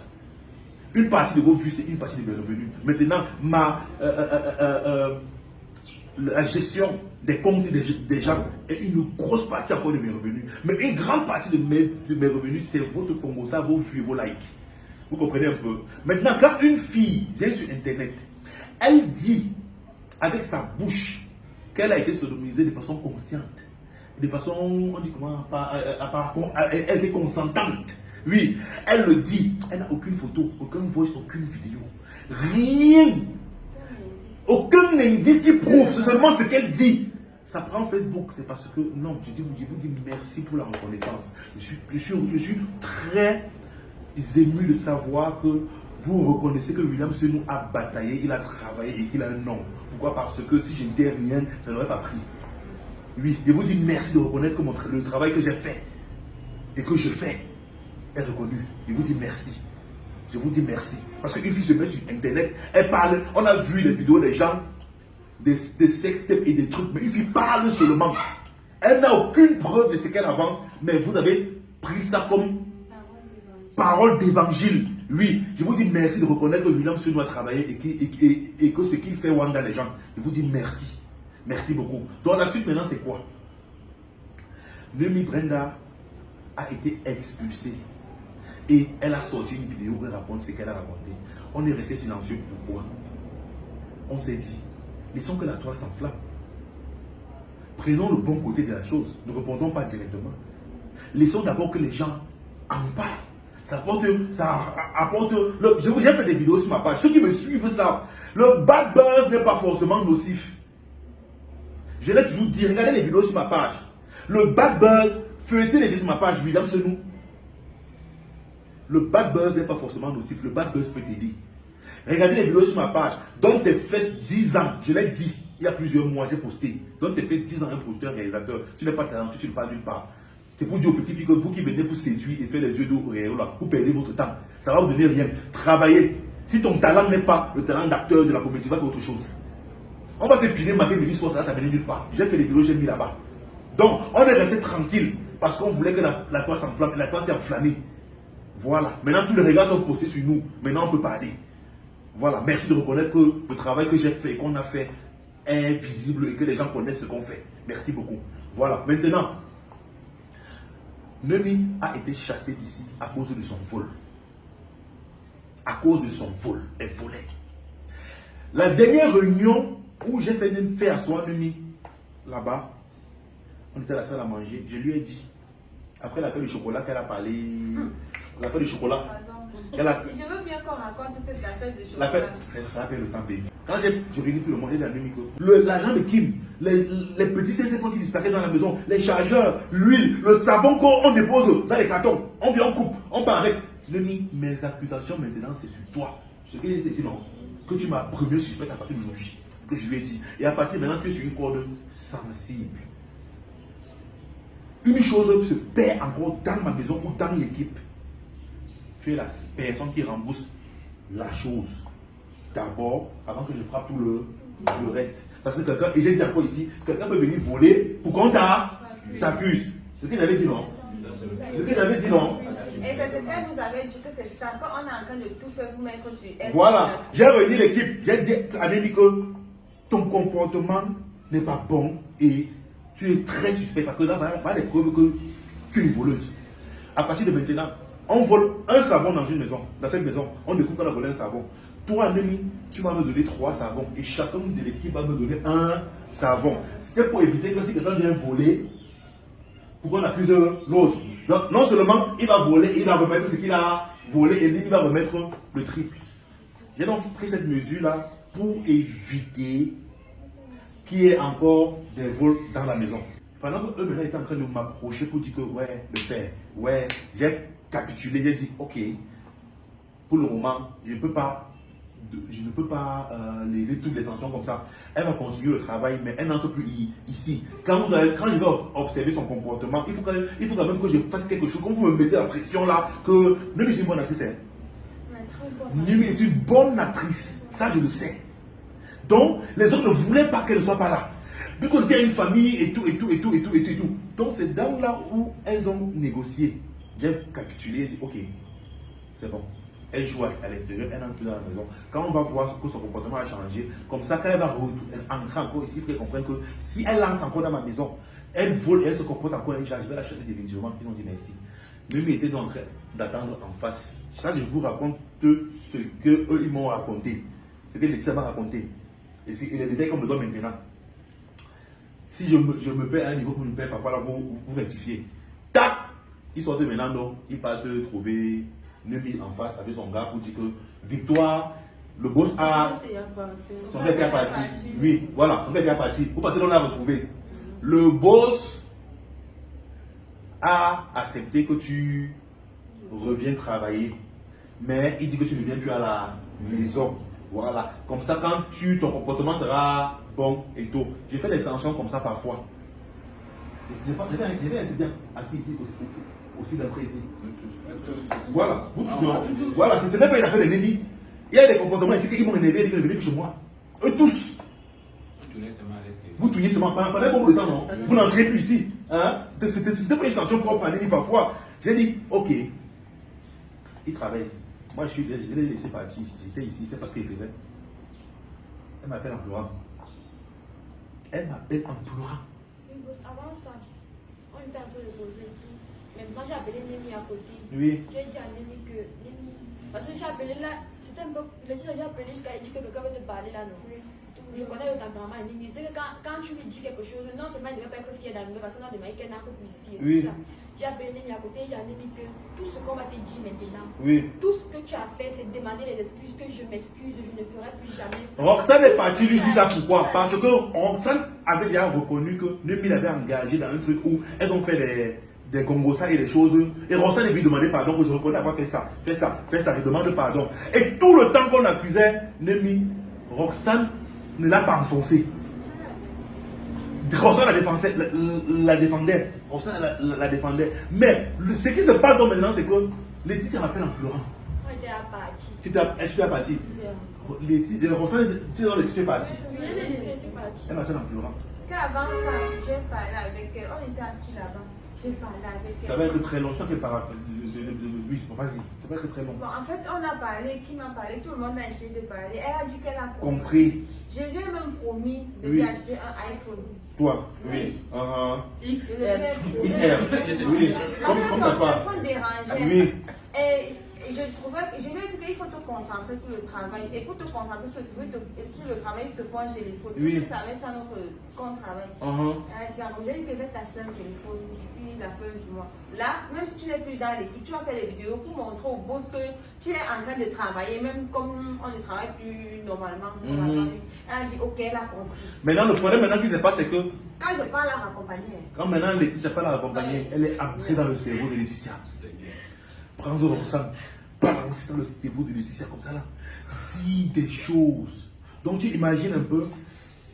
Une partie de vos vues, c'est une partie de mes revenus. Maintenant, la gestion des comptes des gens est une grosse partie encore de mes revenus. Mais une grande partie de mes revenus, c'est votre Congo ça, vos vues, vos likes. Vous comprenez un peu? Maintenant, quand une fille vient sur Internet, elle dit avec sa bouche qu'elle a été sodomisée de façon consciente, de façon, on dit comment, elle est consentante. Oui, elle le dit. Elle n'a aucune photo, aucun voice, aucune vidéo. Rien. Aucun indice qui prouve. C'est seulement ce qu'elle dit. Ça prend Facebook. C'est parce que, non, je vous dis merci pour la reconnaissance. Je suis très ému de savoir que vous reconnaissez que William Senou a bataillé, il a travaillé et qu'il a un nom. Pourquoi? Parce que si je n'étais rien, ça n'aurait pas pris. Oui, je vous dis merci de reconnaître que le travail que j'ai fait et que je fais est reconnu. Je vous dis merci. Je vous dis merci. Parce qu'une fille se met sur Internet, elle parle, on a vu les vidéos des gens, des sextapes et des trucs, mais une fille parle seulement. Elle n'a aucune preuve de ce qu'elle avance, mais vous avez pris ça comme parole d'évangile. Oui, je vous dis merci de reconnaître que William Senou a travaillé et que ce qu'il fait Wanda les gens. Je vous dis merci. Merci beaucoup. Donc la suite maintenant c'est quoi? Nemi Brenda a été expulsée. Et elle a sorti une vidéo où elle raconte ce qu'elle a raconté. On est resté silencieux. Pourquoi? On s'est dit, laissons que la toile s'enflamme. Prenons le bon côté de la chose. Ne répondons pas directement. Laissons d'abord que les gens en parlent. Ça apporte je vous ai fait des vidéos sur ma page. Ceux qui me suivent savent. Le bad buzz n'est pas forcément nocif. Je l'ai toujours dit, regardez les vidéos sur ma page. Le bad buzz, feuilletez les vidéos sur ma page, William Senou. Le bad buzz n'est pas forcément nocif. Le bad buzz peut t'aider. Regardez les vidéos sur ma page. Donne tes fesses 10 ans. Je l'ai dit. Il y a plusieurs mois, j'ai posté. Donne tes fesses 10 ans à un producteur, réalisateur. Tu n'es pas talentueux, tu ne parles nulle part. C'est pour dire aux petits filles que vous qui venez pour séduire et faire les yeux d'eau là, vous perdez votre temps. Ça va vous donner rien. Travaillez. Si ton talent n'est pas le talent d'acteur de la comédie, va faire autre chose. On va te piner matin, midi, soir, ça va t'amener nulle part. J'ai fait les vidéos, j'ai mis là-bas. Donc, on est resté tranquille parce qu'on voulait que la toile s'enflamme. La toile s'est enflammée. Voilà. Maintenant, tous les regards sont postés sur nous. Maintenant, on peut parler. Voilà. Merci de reconnaître que le travail que j'ai fait et qu'on a fait est visible et que les gens connaissent ce qu'on fait. Merci beaucoup. Voilà. Maintenant, Nemi a été chassée d'ici à cause de son vol. À cause de son vol. Elle volait. La dernière réunion où j'ai fait asseoir Nemi là-bas, on était à la salle à manger, je lui ai dit, après l'affaire du chocolat qu'elle a parlé, l'affaire du chocolat, je veux bien qu'on raconte cette affaire de chocolat. Ça a fait le temps, baby. Quand j'ai réuni tout le monde, j'ai dit à Nemi que l'argent de Kim, les petits CC qui disparaissent dans la maison, les chargeurs, l'huile, le savon qu'on dépose dans les cartons, on vient, on coupe, on part avec. Mes accusations maintenant, c'est sur toi. Ce que j'ai dit, c'est non. Que tu m'as premier suspect à partir d'aujourd'hui. Que je lui ai dit. Et à partir de maintenant, tu es sur une corde sensible. Une chose se perd encore dans ma maison ou dans l'équipe. Tu es la personne qui rembourse la chose. D'abord, avant que je frappe tout le reste. Parce que quelqu'un, et j'ai dit encore ici, quelqu'un peut venir voler pour qu'on t'accuse. Ce que j'avais dit non. Ce que j'avais dit non. Et c'est ce que vous avez dit que c'est ça, qu'on est en train de tout faire pour mettre sur elle. Voilà. J'ai réuni l'équipe. J'ai dit à Anélie que ton comportement n'est pas bon et tu es très suspect. Parce que là, voilà les preuves que tu es une voleuse. À partir de maintenant, on vole un savon dans une maison. Dans cette maison, on découvre qu'on a volé un savon. Toi, Anélie, tu vas me donner 3 savons. Et chacun de l'équipe va me donner un savon. C'était pour éviter que si quelqu'un vient voler, pour qu'on accuse l'autre. Donc, non seulement il va voler, il va remettre ce qu'il a volé et lui, il va remettre le triple. J'ai donc pris cette mesure-là pour éviter qu'il y ait encore des vols dans la maison. Pendant qu'eux maintenant étaient en train de m'approcher pour dire que, ouais, le père, ouais, j'ai capitulé, j'ai dit, ok, pour le moment, je ne peux pas lever toutes les sanctions comme ça. Elle va continuer le travail, mais elle n'entre plus ici. Quand je vais observer son comportement, il faut quand même que je fasse quelque chose. Quand vous me mettez la pression là, que Nemi est une bonne actrice. Nemi est une bonne actrice. Ça, je le sais. Donc, les autres ne voulaient pas qu'elle ne soit pas là. Vu qu'on était une famille et tout. Donc, c'est dans là où elles ont négocié. J'ai capitulé et dit, ok, c'est bon. Elle joue à l'extérieur, elle n'entre plus dans la maison. Quand on va voir que son comportement a changé, comme ça, quand elle va entrer encore ici, il faut qu'elle comprenne que si elle entre encore dans ma maison, elle vole et elle se comporte encore, je vais la chercher définitivement. Ils ont dit merci. Même était en train d'attendre en face. Ça, je vous raconte ce qu'eux, ils m'ont raconté. Ce que Lexa m'a raconté. Et les détails qu'on me donne maintenant. Si je me perds à un niveau que je me perds, parfois là, vous rectifiez. Tac! Ils sortent maintenant, donc, ils partent trouver Nemi en face avec son gars pour dire que Victoire, le boss a. Son gars est parti. Oui, voilà, son gars est parti. Pour partir, on l'a retrouvé. Le boss a accepté que tu reviens travailler. Mais il dit que tu ne viens plus à la maison. Voilà. Comme ça, quand ton comportement sera bon et tout. J'ai fait des sanctions comme ça parfois. J'avais un étudiant acquis ici aussi d'entrer ici. Voilà. Voilà, ce n'est pas une affaire de Neni. Il y a des comportements ici qui m'ont énervé et qui sont venus chez moi. Eux tous. Vous tournez seulement pendant un bon temps, non? Vous n'entrez plus ici. Hein? C'était pas une sanction propre à Neni parfois. J'ai dit, ok, il travaille ici. Moi, je l'ai laissé partir. J'étais ici, c'est parce qu'il faisait. Elle m'appelle en pleurant. Elle m'appelle en pleurant. Avant ça, on était en train de poser tout. Maintenant, j'ai appelé Nemi à côté. Oui. J'ai dit à Nemi que Nemi. Parce que j'ai appelé là, c'était un peu. Le jour j'ai appelé jusqu'à dire que quelqu'un veut te parler là, non? Je connais le tempérament de Nemi. C'est que quand tu lui dis quelque chose, non seulement il ne va pas être fier d'arriver parce qu'on a demandé qu'elle n'a pas pu ici. Oui. J'ai appelé Nemi à côté, j'ai dit à Nemi que tout ce qu'on va te dire maintenant, Oui. tout ce que tu as fait, c'est demander les excuses, que je m'excuse, je ne ferai plus jamais ça. Roxane est partie lui dire ça pourquoi? Parce que Roxane avait déjà reconnu que Nemi l'avait engagé dans un truc où elles ont fait des gongosa et des choses. Et Roxane est venue demander pardon, que je reconnais avoir fait ça, je demande pardon. Et tout le temps qu'on accusait Nemi, Roxane ne l'a pas enfoncé. Roxane la défendait. Roxane la défendait. Mais ce qui se passe maintenant, c'est que Laetitia m'appelle en pleurant. On était à partir. Tu es parti. Roxane, tu es dans le site, tu es parti. Je suis partie. Elle m'appelle en pleurant. Qu'avant ça, j'ai parlé avec elle. On était assis là-bas. J'ai parlé avec elle. Ça va être très long. Je sens qu'elle parle. Oui, vas-y. Ça va être très long. Bon, en fait, on a parlé, qui m'a parlé, tout le monde a essayé de parler. Elle a dit qu'elle a Compris. Je lui ai même promis de Oui. lui acheter un iPhone. Toi. Oui. XR. XR. Oui. Parce que Comme son ça part. téléphone dérangeait. Oui. Et je lui ai dit qu'il faut te concentrer sur le travail. Et pour te concentrer sur le travail, il te faut un téléphone. Oui. Ça avec ça qu'on travaille. J'ai dit que je vais t'acheter un téléphone d'ici la fin du mois. Là, même si tu n'es plus dans l'équipe, tu vas faire des vidéos pour montrer au boss que tu es en train de travailler, même comme on ne travaille plus normalement. Elle a dit ok, elle a compris. Maintenant, le problème maintenant qui se passe, c'est que Quand je parle à raccompagner, quand maintenant Laetitia parle à la compagnie, elle est entrée dans le cerveau de Laetitia. Prendre Roxane. balancer dans le cerveau de Laetitia comme ça là. Dis des choses. Donc tu imagines un peu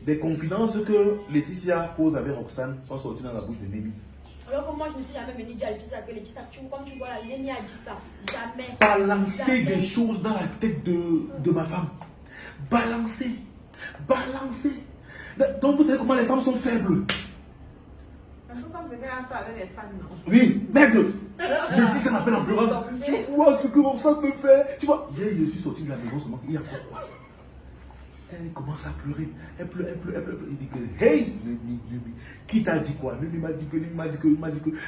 des confidences que Laetitia pose avec Roxane sont sorties dans la bouche de Némi. Alors que moi, je ne suis jamais venue dire ça, que Laetitia, comme tu vois, la Némi a dit ça. Jamais. Balancer des choses dans la tête de ma femme. Balancer. Donc vous savez comment les femmes sont faibles. Un peu comme ce qu'elle a fait avec les femmes, non? Oui, merde. Laetitia m'appelle en pleurant. Tu vois ce que Roxane me fait. Tu vois, hier je suis sorti de la maison seulement. Il y a quoi? Elle commence à pleurer. Elle pleure. Il dit que, hey, Némi, qui t'a dit quoi? Némi m'a dit que.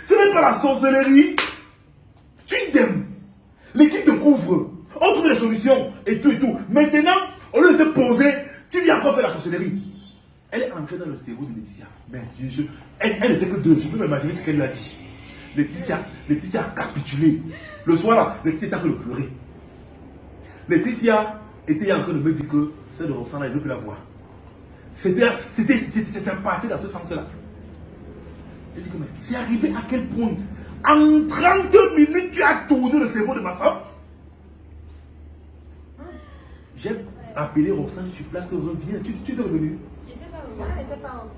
Ce n'est pas la sorcellerie. Tu t'aimes. L'équipe te couvre. On trouve des solutions. Et tout. Maintenant, au lieu de te poser, tu viens encore faire la sorcellerie. Elle est entrée dans le cerveau de Laetitia. Mais elle n'était que deux. Je peux m'imaginer ce qu'elle lui a dit. Laetitia a capitulé. Le soir là, Laetitia était en train de pleurer. Laetitia était en train de me dire que celle de Roxane là, il ne veut plus la voir. Ça partait dans ce sens-là. Elle dit que mais c'est arrivé à quel point? En 32 minutes, tu as tourné le cerveau de ma femme. J'ai appelé Roxane sur place, que reviens. Tu es revenu? Elle n'était pas en...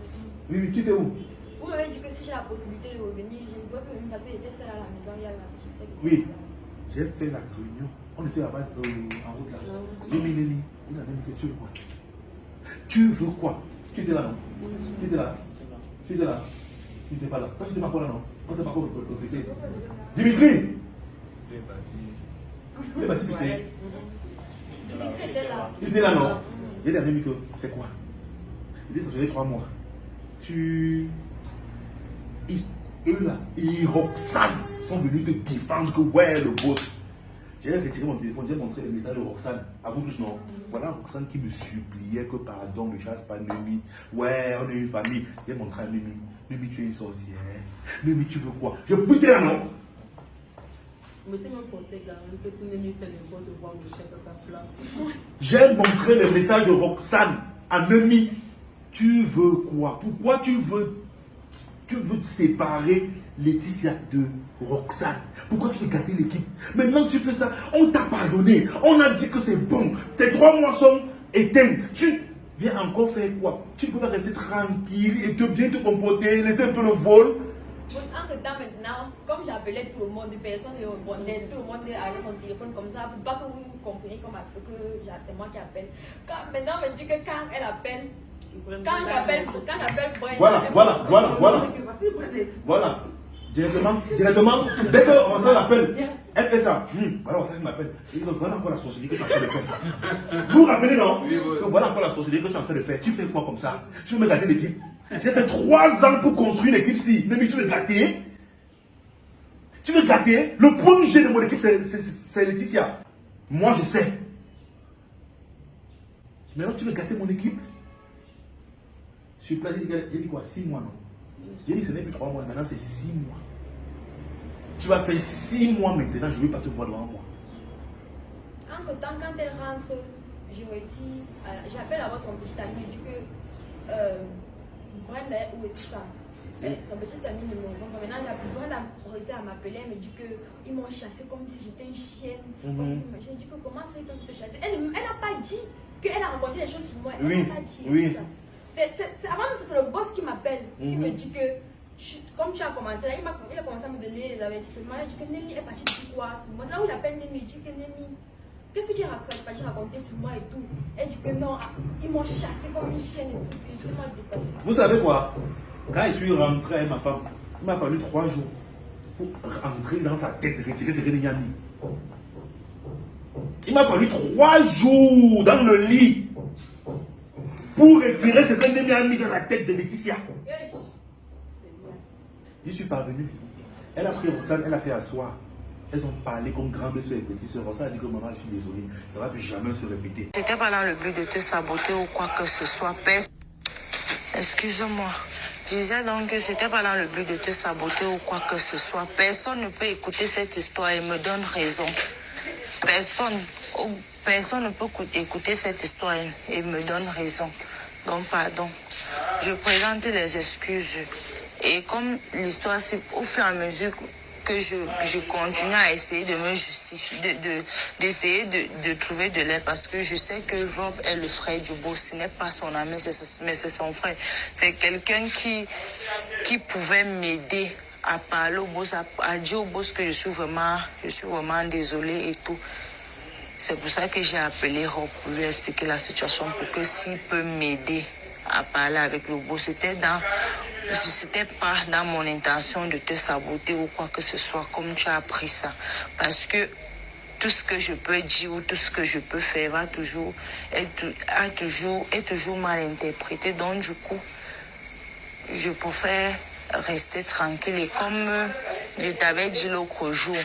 Oui, tu étais où? Vous m'avez dit que si j'ai la possibilité de revenir, je ne peux pas venir parce qu'elle était seule à la maison, il y a la petite sœur. Oui, j'ai fait la réunion. On était là-bas en route là. J'ai mis Némi. Il a dit que tu veux quoi? Tu veux quoi? Tu étais là, non? Tu étais là? Tu n'étais pas là. Toi, tu n'étais pas encore là, non? On t'es pas encore recruté. Dimitri! Il est parti pisser. Dimitri était là. Il était là, non? Il a dit que c'est quoi? Il dit que ça faisait 3 mois. Eux là, et Roxane sont venus te défendre que ouais, le boss. J'ai retiré mon téléphone, j'ai montré le message de Roxane. À vous tous, non? Voilà Roxane qui me suppliait que pardon, ne chasse pas Némi. Ouais, on est une famille. J'ai montré à Némi. Némi, tu es une sorcière. Némi, tu veux quoi? Je peux dire non? Mettez mon côté quand même, que si Némi fait n'importe quoi, on le chasse à sa place. J'ai montré le message de Roxane à Némi. Tu veux quoi? Pourquoi tu veux te séparer Laetitia de Roxane? Pourquoi tu veux gâter l'équipe? Maintenant que tu fais ça, on t'a pardonné. On a dit que c'est bon. Tes 3 mois sont éteints. Tu viens encore faire quoi? Tu ne peux pas rester tranquille et bien te comporter, laisser un peu le vol. En temps maintenant, comme j'appelais tout le monde, personne ne répondait, tout le monde avait son téléphone comme ça, pour pas que vous compreniez que c'est moi qui appelle. Maintenant, on me dit que quand elle appelle, quand j'appelle Voilà. Directement, dès que Roxane l'appelle, elle fait ça. Voilà, Roxane m'appelle. Voilà encore la sorcellerie que je suis en train de faire. Vous vous rappelez, non? Que voilà encore la sorcellerie que je suis en train de faire. Tu fais quoi comme ça? Tu veux me gâter l'équipe? J'ai fait 3 ans pour construire l'équipe-ci. Mais tu veux gâter? Tu veux gâter? Le point G de mon équipe, c'est Laetitia. Moi, je sais. Maintenant, tu veux gâter mon équipe? Je suis place, il dit quoi? 6 mois, non? J'ai dit que ce n'est plus 3 mois, maintenant c'est 6 mois. Tu vas faire 6 mois maintenant, je ne vais pas te voir devant moi. Entre temps, quand elle rentre, j'ai réussi, j'appelle à voir son petit ami, il dit que Brenda est où et tout ça. Son petit ami ne me répond pas. Maintenant, Brenda a réussi à m'appeler, elle me dit qu'ils m'ont chassé comme si j'étais une chienne. J'ai dit que comment ça ils peuvent te chasser? Elle n'a pas dit qu'elle a rencontré des choses sur moi. Elle n'a pas dit ça. Avant, c'est le boss qui m'appelle, qui me dit que, comme tu as commencé, là, il a commencé à me donner les avertissements. Il dit que Némi est partie dire quoi sur moi. C'est là où j'appelle Némi, il dit que Némi, qu'est-ce que tu as raconté sur moi et tout. Elle dit que non, ils m'ont chassé comme une chienne et tout. Je suis tellement dépassée. Vous savez quoi? Quand je suis rentré avec ma femme, il m'a fallu 3 jours pour entrer dans sa tête, retirer ses réunions. Il m'a fallu 3 jours dans le lit pour retirer ce qu'elle m'a mis dans la tête de Laetitia. Je suis parvenu. Elle a pris Roxane, elle a fait asseoir. Elles ont parlé comme grande soeur et petite soeur. Roxane a dit que maman, je suis désolée, ça ne va plus jamais se répéter. C'était pas dans le but de te saboter ou quoi que ce soit. Excuse-moi. Je disais donc que c'était pas dans le but de te saboter ou quoi que ce soit. Personne ne peut écouter cette histoire et me donne raison. Personne ne peut écouter cette histoire et me donne raison. Donc, pardon. Je présente les excuses. Et comme l'histoire, c'est au fur et à mesure que je continue à essayer de me justifier, d'essayer de trouver de l'aide parce que je sais que Rob est le frère du boss. Ce n'est pas son ami, mais c'est son frère. C'est quelqu'un qui pouvait m'aider à parler au boss, à dire au boss que je suis vraiment désolée et tout. C'est pour ça que j'ai appelé Rob pour lui expliquer la situation, pour que s'il peut m'aider à parler avec le boss. C'était pas dans mon intention de te saboter ou quoi que ce soit, comme tu as appris ça. Parce que tout ce que je peux dire ou tout ce que je peux faire est toujours mal interprété. Donc du coup, je préfère rester tranquille. Et comme je t'avais dit l'autre jour,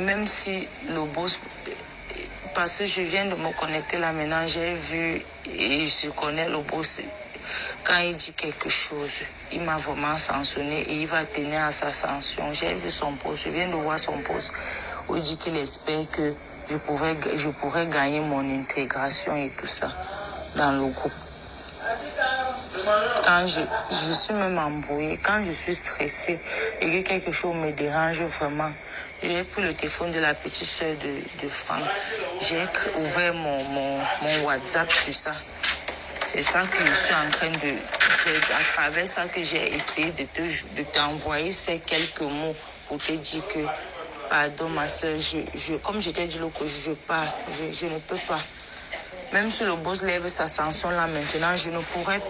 même si le boss, parce que je viens de me connecter là maintenant, j'ai vu et je connais le boss. Quand il dit quelque chose, il m'a vraiment sanctionné et il va tenir à sa sanction. J'ai vu son post, je viens de voir son post où il dit qu'il espère que je pourrais gagner mon intégration et tout ça dans le groupe. Quand je suis même embrouillée, quand je suis stressée et que quelque chose me dérange vraiment, j'ai pris le téléphone de la petite soeur de Franck. J'ai ouvert mon WhatsApp sur ça. C'est ça que je suis en train c'est à travers ça que j'ai essayé de t'envoyer ces quelques mots pour te dire que, pardon ma soeur, comme je t'ai dit l'autre jour, je ne peux pas. Même si le boss lève sa sanction là maintenant, je ne pourrais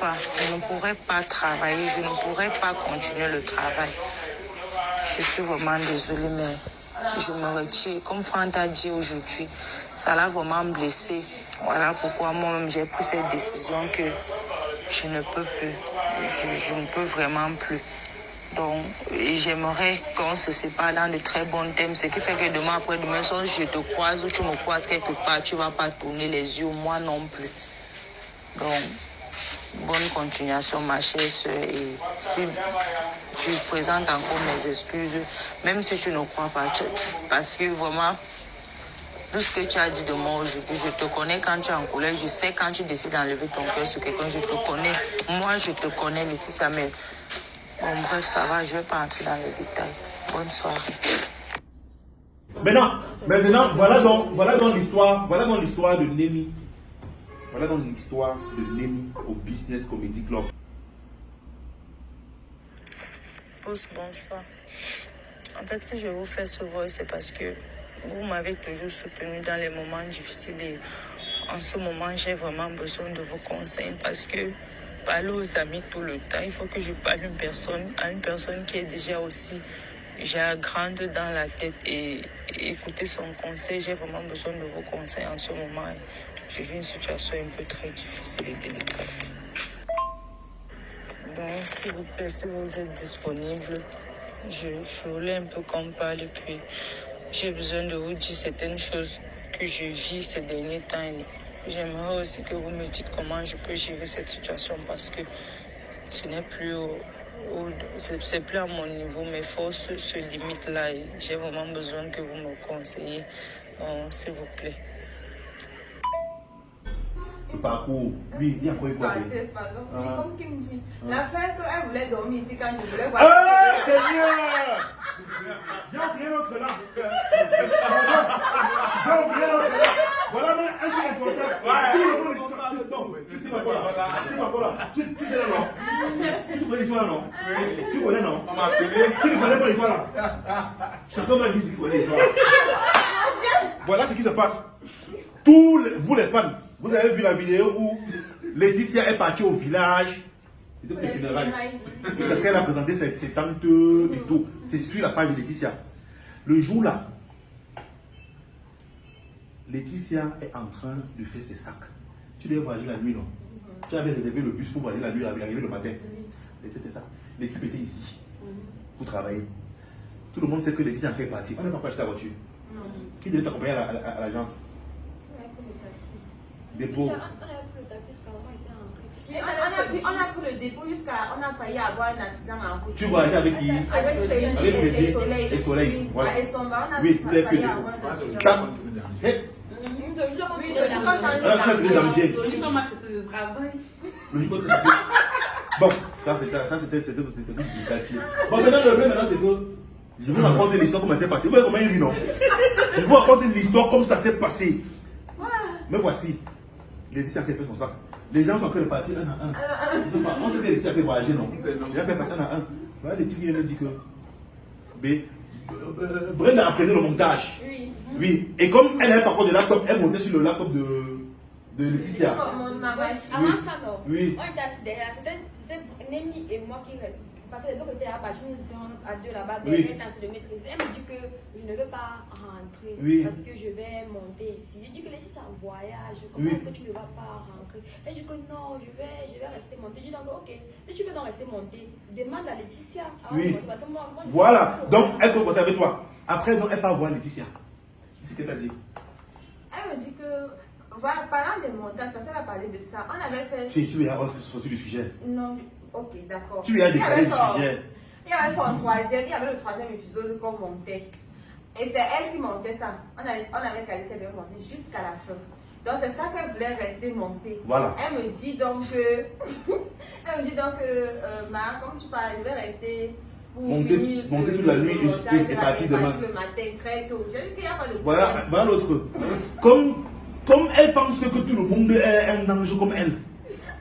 pas travailler, je ne pourrais pas continuer le travail. Je suis vraiment désolée, mais je me retire. Comme Franck a dit aujourd'hui, ça l'a vraiment blessé. Voilà pourquoi moi-même j'ai pris cette décision que je ne peux plus. Je ne peux vraiment plus. Donc, j'aimerais qu'on se sépare dans de très bons thèmes. Ce qui fait que demain après-demain, si je te croise ou tu me croises quelque part, tu ne vas pas tourner les yeux, moi non plus. Donc, bonne continuation, ma chère soeur. Et si tu présentes encore mes excuses, même si tu ne crois pas, parce que vraiment, tout ce que tu as dit de moi aujourd'hui, je te connais quand tu es en colère, je sais quand tu décides d'enlever ton cœur sur quelqu'un, je te connais. Moi, je te connais, Laetitia, mais bon, bref, ça va, je ne vais pas entrer dans les détails. Bonne soirée. Maintenant, voilà donc l'histoire de Némi. Voilà donc l'histoire de Némi au Business Comedy Club. Bonsoir. En fait, si je vous fais ce voice, c'est parce que vous m'avez toujours soutenu dans les moments difficiles et en ce moment, j'ai vraiment besoin de vos conseils parce que parler aux amis tout le temps, il faut que je parle à une personne qui est déjà aussi grande dans la tête et écouter son conseil. J'ai vraiment besoin de vos conseils en ce moment. Je vis une situation un peu très difficile et délicate. Donc, s'il vous plaît, si vous êtes disponible, je voulais un peu qu'on parle et puis j'ai besoin de vous dire certaines choses que je vis ces derniers temps. Et j'aimerais aussi que vous me dites comment je peux gérer cette situation parce que ce n'est plus c'est plus à mon niveau. Mes forces se limitent là et j'ai vraiment besoin que vous me conseillez. Donc, s'il vous plaît. Le parcours, lui, il y a quoi Comme qui me dit, l'affaire qu'elle voulait dormir ici quand je voulais voir. Ah, Seigneur! J'ai oublié l'autre là. Voilà même un truc important. Non, tu m'as pas là. Tu es là, non? Tu connais l'histoire, non? Tu connais, non? On m'a appelé. Tu ne connais pas l'histoire là? Chacun m'a dit ce qu'il connaît l'histoire. Voilà ce qui se passe. Vous les fans, vous avez vu la vidéo où Laetitia est partie au village. Parce qu'elle a présenté ses tantes et tout. C'est sur la page de Laetitia. Le jour là, Laetitia est en train de faire ses sacs. Tu devais voyager la nuit, non? Tu avais réservé le bus pour voyager la nuit, arriver le matin. Laetitia fait ça. L'équipe était ici pour travailler. Tout le monde sait que Laetitia est partie. On n'a pas acheté la voiture. Qui devait t'accompagner à l'agence? Dépôt. On a pris le dépôt jusqu'à. On a failli avoir un accident en route. Tu voyages avec qui? Avec Frédéric et Soleil. Voilà. Oui, vous avez pris le dépôt. Bon, ça c'était du quartier. Bon, maintenant, le vrai, maintenant, c'est que je vous raconter l'histoire comment ça s'est passé. Vous voyez comment il rit, non? Je vous raconter l'histoire comme ça s'est passé. Mais voici, Laetitia qui a fait son sac. Les gens sont en train de partir un à un. On sait que Laetitia a fait voyager, non? Il a fait partir un à un. Voilà, les types qui viennent me dire que Brenda apprenait le montage. Oui. Oui. Et comme elle n'avait pas encore de laptop, elle montait sur le laptop de Laetitia. Ma machine. Avant ça, non. Oui. On était assis derrière. C'était Némi et moi qui. Parce que les autres étaient là-bas, nous étions à deux là-bas, derrière, dans le maîtrise. Elle me dit que je ne veux pas rentrer parce que je vais monter ici. Je dis que Laetitia, c'est un voyage. Comment est-ce que tu ne vas pas rentrer? Elle dit que non, je vais rester monter. Je dis donc, ok, si tu veux donc rester monter, demande à Laetitia. Parce que moi, voilà, donc elle peut passer avec toi. Après, donc, elle part voir Laetitia. C'est ce qu'elle t'a dit. Elle me dit que, voilà, parlant des montages, parce qu'elle a parlé de ça, on avait fait. Tu lui as sorti le sujet. Non, ok, d'accord. Tu lui as décalé le sujet. Il y avait son troisième, il y avait le troisième épisode qu'on montait. Et c'est elle qui montait ça. On avait calé qu'elle devait monter jusqu'à la fin. Donc c'est ça qu'elle voulait rester montée. Voilà. Elle me dit donc Marc, comme tu parles, je vais rester pour monter toute la nuit et partir demain. Le matin très tôt. Je dis qu'il n'y a pas de problème. Voilà l'autre. Comme elle pense que tout le monde est un ange comme elle,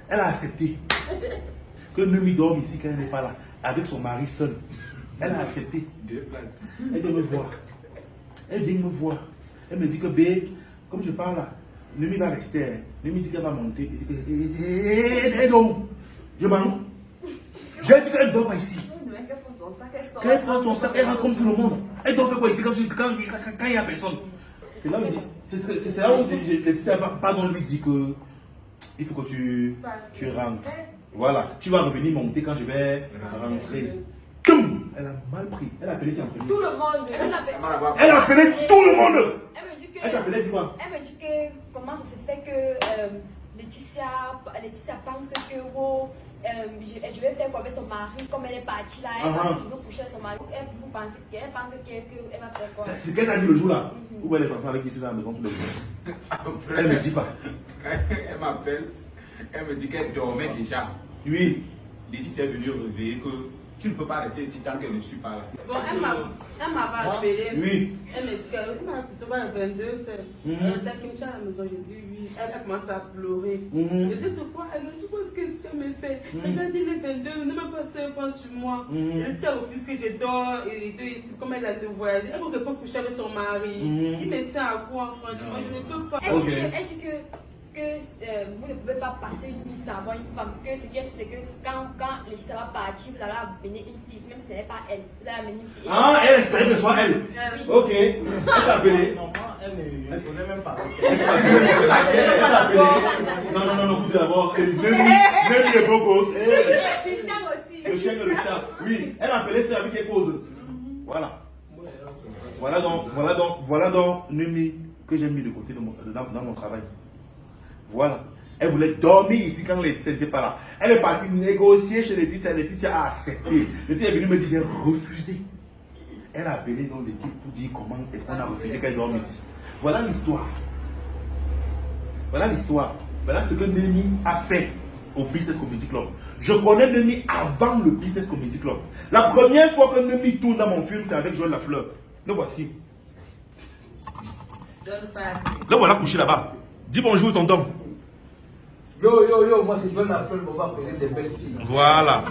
elle a accepté que Nemi dorme ici quand elle n'est pas là, avec son mari seul. Elle a accepté. Elle vient me voir. Elle vient me voir. Elle me dit que B, comme je parle là, Nemi va rester. Nemi dit qu'elle va monter. Elle dort. Je m'en. J'ai dit qu'elle dort pas ici. Elle prend son sac, elle rentre comme tout le monde. Elle dort faire quoi ici quand il n'y a personne. C'est là où il dit. C'est là où Laetitia pardon lui dit que il faut que tu rentres. Voilà, tu vas revenir monter quand je vais rentrer. Elle a mal pris. Elle a appelé qui en premier? Tout le monde. Elle a appelé tout le monde. Elle me dit que. Elle t'a appelé, dis quoi? Elle me dit que comment ça se fait que Laetitia pense que je vais faire quoi avec son mari, comme elle est partie là, elle pense que je veux coucher avec son mari. Elle pense qu'elle va faire quoi? C'est ce qu'elle a dit le jour là. Où elle est enfants avec qui sont dans la maison tous les jours. Elle ne me dit pas. Elle m'appelle, elle me dit qu'elle dormait déjà. Oui. Laetitia est venue réveiller que tu ne peux pas rester ici tant qu'elle ne suit pas là. Bon, elle m'a appelé. Oui. Elle m'a dit qu'elle m'a plutôt à 22 c'est. Elle t'a dit à la maison, j'ai dit oui. Elle a commencé à pleurer. J'ai dit c'est quoi? Elle a dit, tu penses que ça me fait? Regardez les 22, ne m'a pas 5 ans sur moi. Elle dit, elle refuse que je dors et comme elle a de voyager. Elle ne peut pas coucher avec son mari. Il me sent à quoi, franchement? Je ne peux pas. Elle dit que vous ne pouvez pas passer une nuit sans avoir une femme. Que ce qui est, c'est que quand Laetitia va partir, vous allez amener une fille, même si ce n'est pas elle. Vous allez amener une fille. Ah, elle espérait que ce soit elle. Oui. Ok. Elle t'a appelé. Elle ne connaît même pas. Elle t'a appelé. Non, écoutez d'abord. Même les beaux gosses. Le chien et le chat. Oui, elle a appelé, c'est avec quelque chose. Voilà. Voilà donc Nemi que j'ai mis de côté dans mon travail. Voilà. Elle voulait dormir ici quand Laetitia n'était pas là. Elle est partie négocier chez Laetitia. Laetitia a accepté. Laetitia est venue me dire, j'ai refusé. Elle a appelé dans l'équipe pour dire comment est-ce qu'on a refusé qu'elle dorme ici. Voilà l'histoire. Voilà l'histoire. Voilà ce que Nemi a fait au Business Comedy Club. Je connais Nemi avant le Business Comedy Club. La première fois que Nemi tourne dans mon film, c'est avec Joël Lafleur. Le voici. Le voilà couché là-bas. Dis bonjour, tonton. Yo, moi c'est Joël Lafleur, on va présenter des belles filles. Voilà.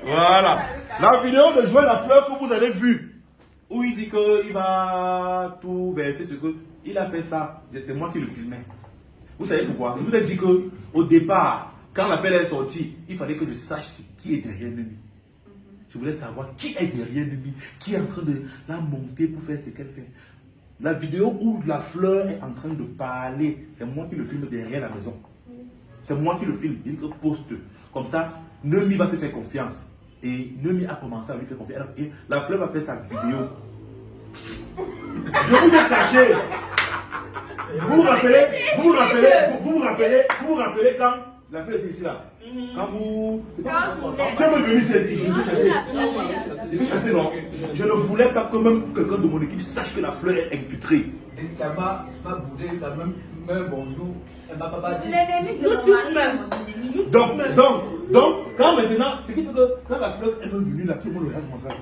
Voilà. La vidéo de Joël Lafleur que vous avez vue, où il dit qu'il va tout verser ce que. Il a fait ça. C'est moi qui le filmais. Vous savez pourquoi? Je vous ai dit qu'au départ, quand l'appel est sorti, il fallait que je sache qui est derrière Nemi. Je voulais savoir qui est derrière Nemi, qui est en train de la monter pour faire ce qu'elle fait. La vidéo où Lafleur est en train de parler, c'est moi qui le filme derrière la maison. C'est moi qui le filme. Il dit que poste. Comme ça, Nemi va te faire confiance. Et Nemi a commencé à lui faire confiance. Et Lafleur va faire sa vidéo. Je vous ai caché. Vous vous rappelez quand Lafleur était ici là. Quand vous. Quand vous venez chasser, non. Je ne voulais pas que même quelqu'un de mon équipe sache que Lafleur est infiltré. Et ça m'a boudé, ça m'a même même bonjour. Elle m'a pas dit. L'ennemi de mon mari, c'est mon ennemi. Donc, quand maintenant, c'est qui fait que quand la fleur est venue, là, tout le monde regarde comme ça.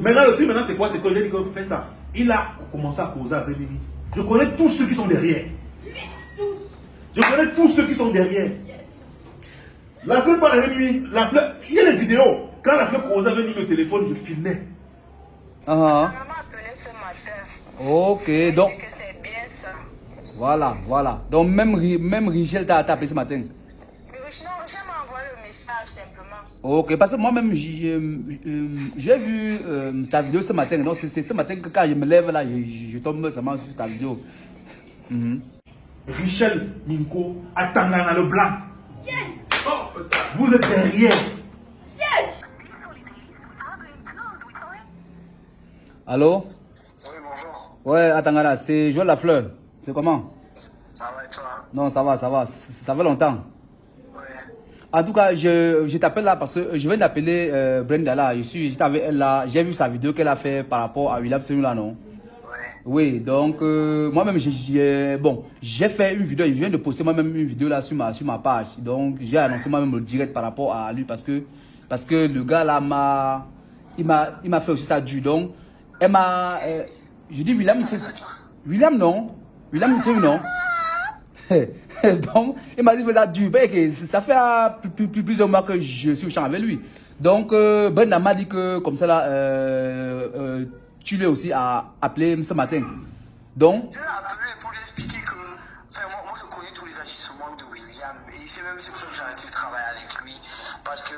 Maintenant, le truc, maintenant, c'est quoi? C'est que j'ai dit que fait ça. Il a commencé à causer avec Mimi. Je connais tous ceux qui sont derrière. Je connais tous ceux qui sont derrière. La fleur parle avec Mimi. La fleur, il y a des vidéos. Quand la fleur causait avec Mimi au téléphone, je filmais. Maman appelait ce matin. Ok, donc. Que c'est bien ça. Voilà. Donc même Richel t'a appelé ce matin. Mais sinon, Richel m'a envoyé le message simplement. Ok, parce que moi-même, j'ai vu ta vidéo ce matin. Donc c'est ce matin que quand je me lève là, je tombe seulement sur ta vidéo. Richel Minko à Tangana le blanc. Vous êtes derrière. Allô? Oui, bonjour. Ouais, à Tangana, c'est Joël Lafleur. C'est comment? Ça va et toi? Non, ça va. Ça fait longtemps. Oui. En tout cas, je t'appelle là parce que je viens d'appeler Brenda là. J'étais avec elle là. J'ai vu sa vidéo qu'elle a fait par rapport à William Senu là, non? Oui, donc moi-même, j'ai fait une vidéo. Je viens de poster moi-même une vidéo là sur ma page. Donc, j'ai annoncé moi-même le direct par rapport à lui parce que le gars là il m'a fait aussi ça dur. Donc, elle m'a... je dis William, William non. William c'est non. Donc, il m'a dit que ça dur. Ça fait plusieurs mois que je suis au champ avec lui. Donc, Brenda m'a dit que comme ça là, tu l'as aussi appelé ce matin. Donc, je l'ai appelé pour lui expliquer que moi je connais tous les agissements de William et c'est pour ça que j'ai arrêté de travailler avec lui parce que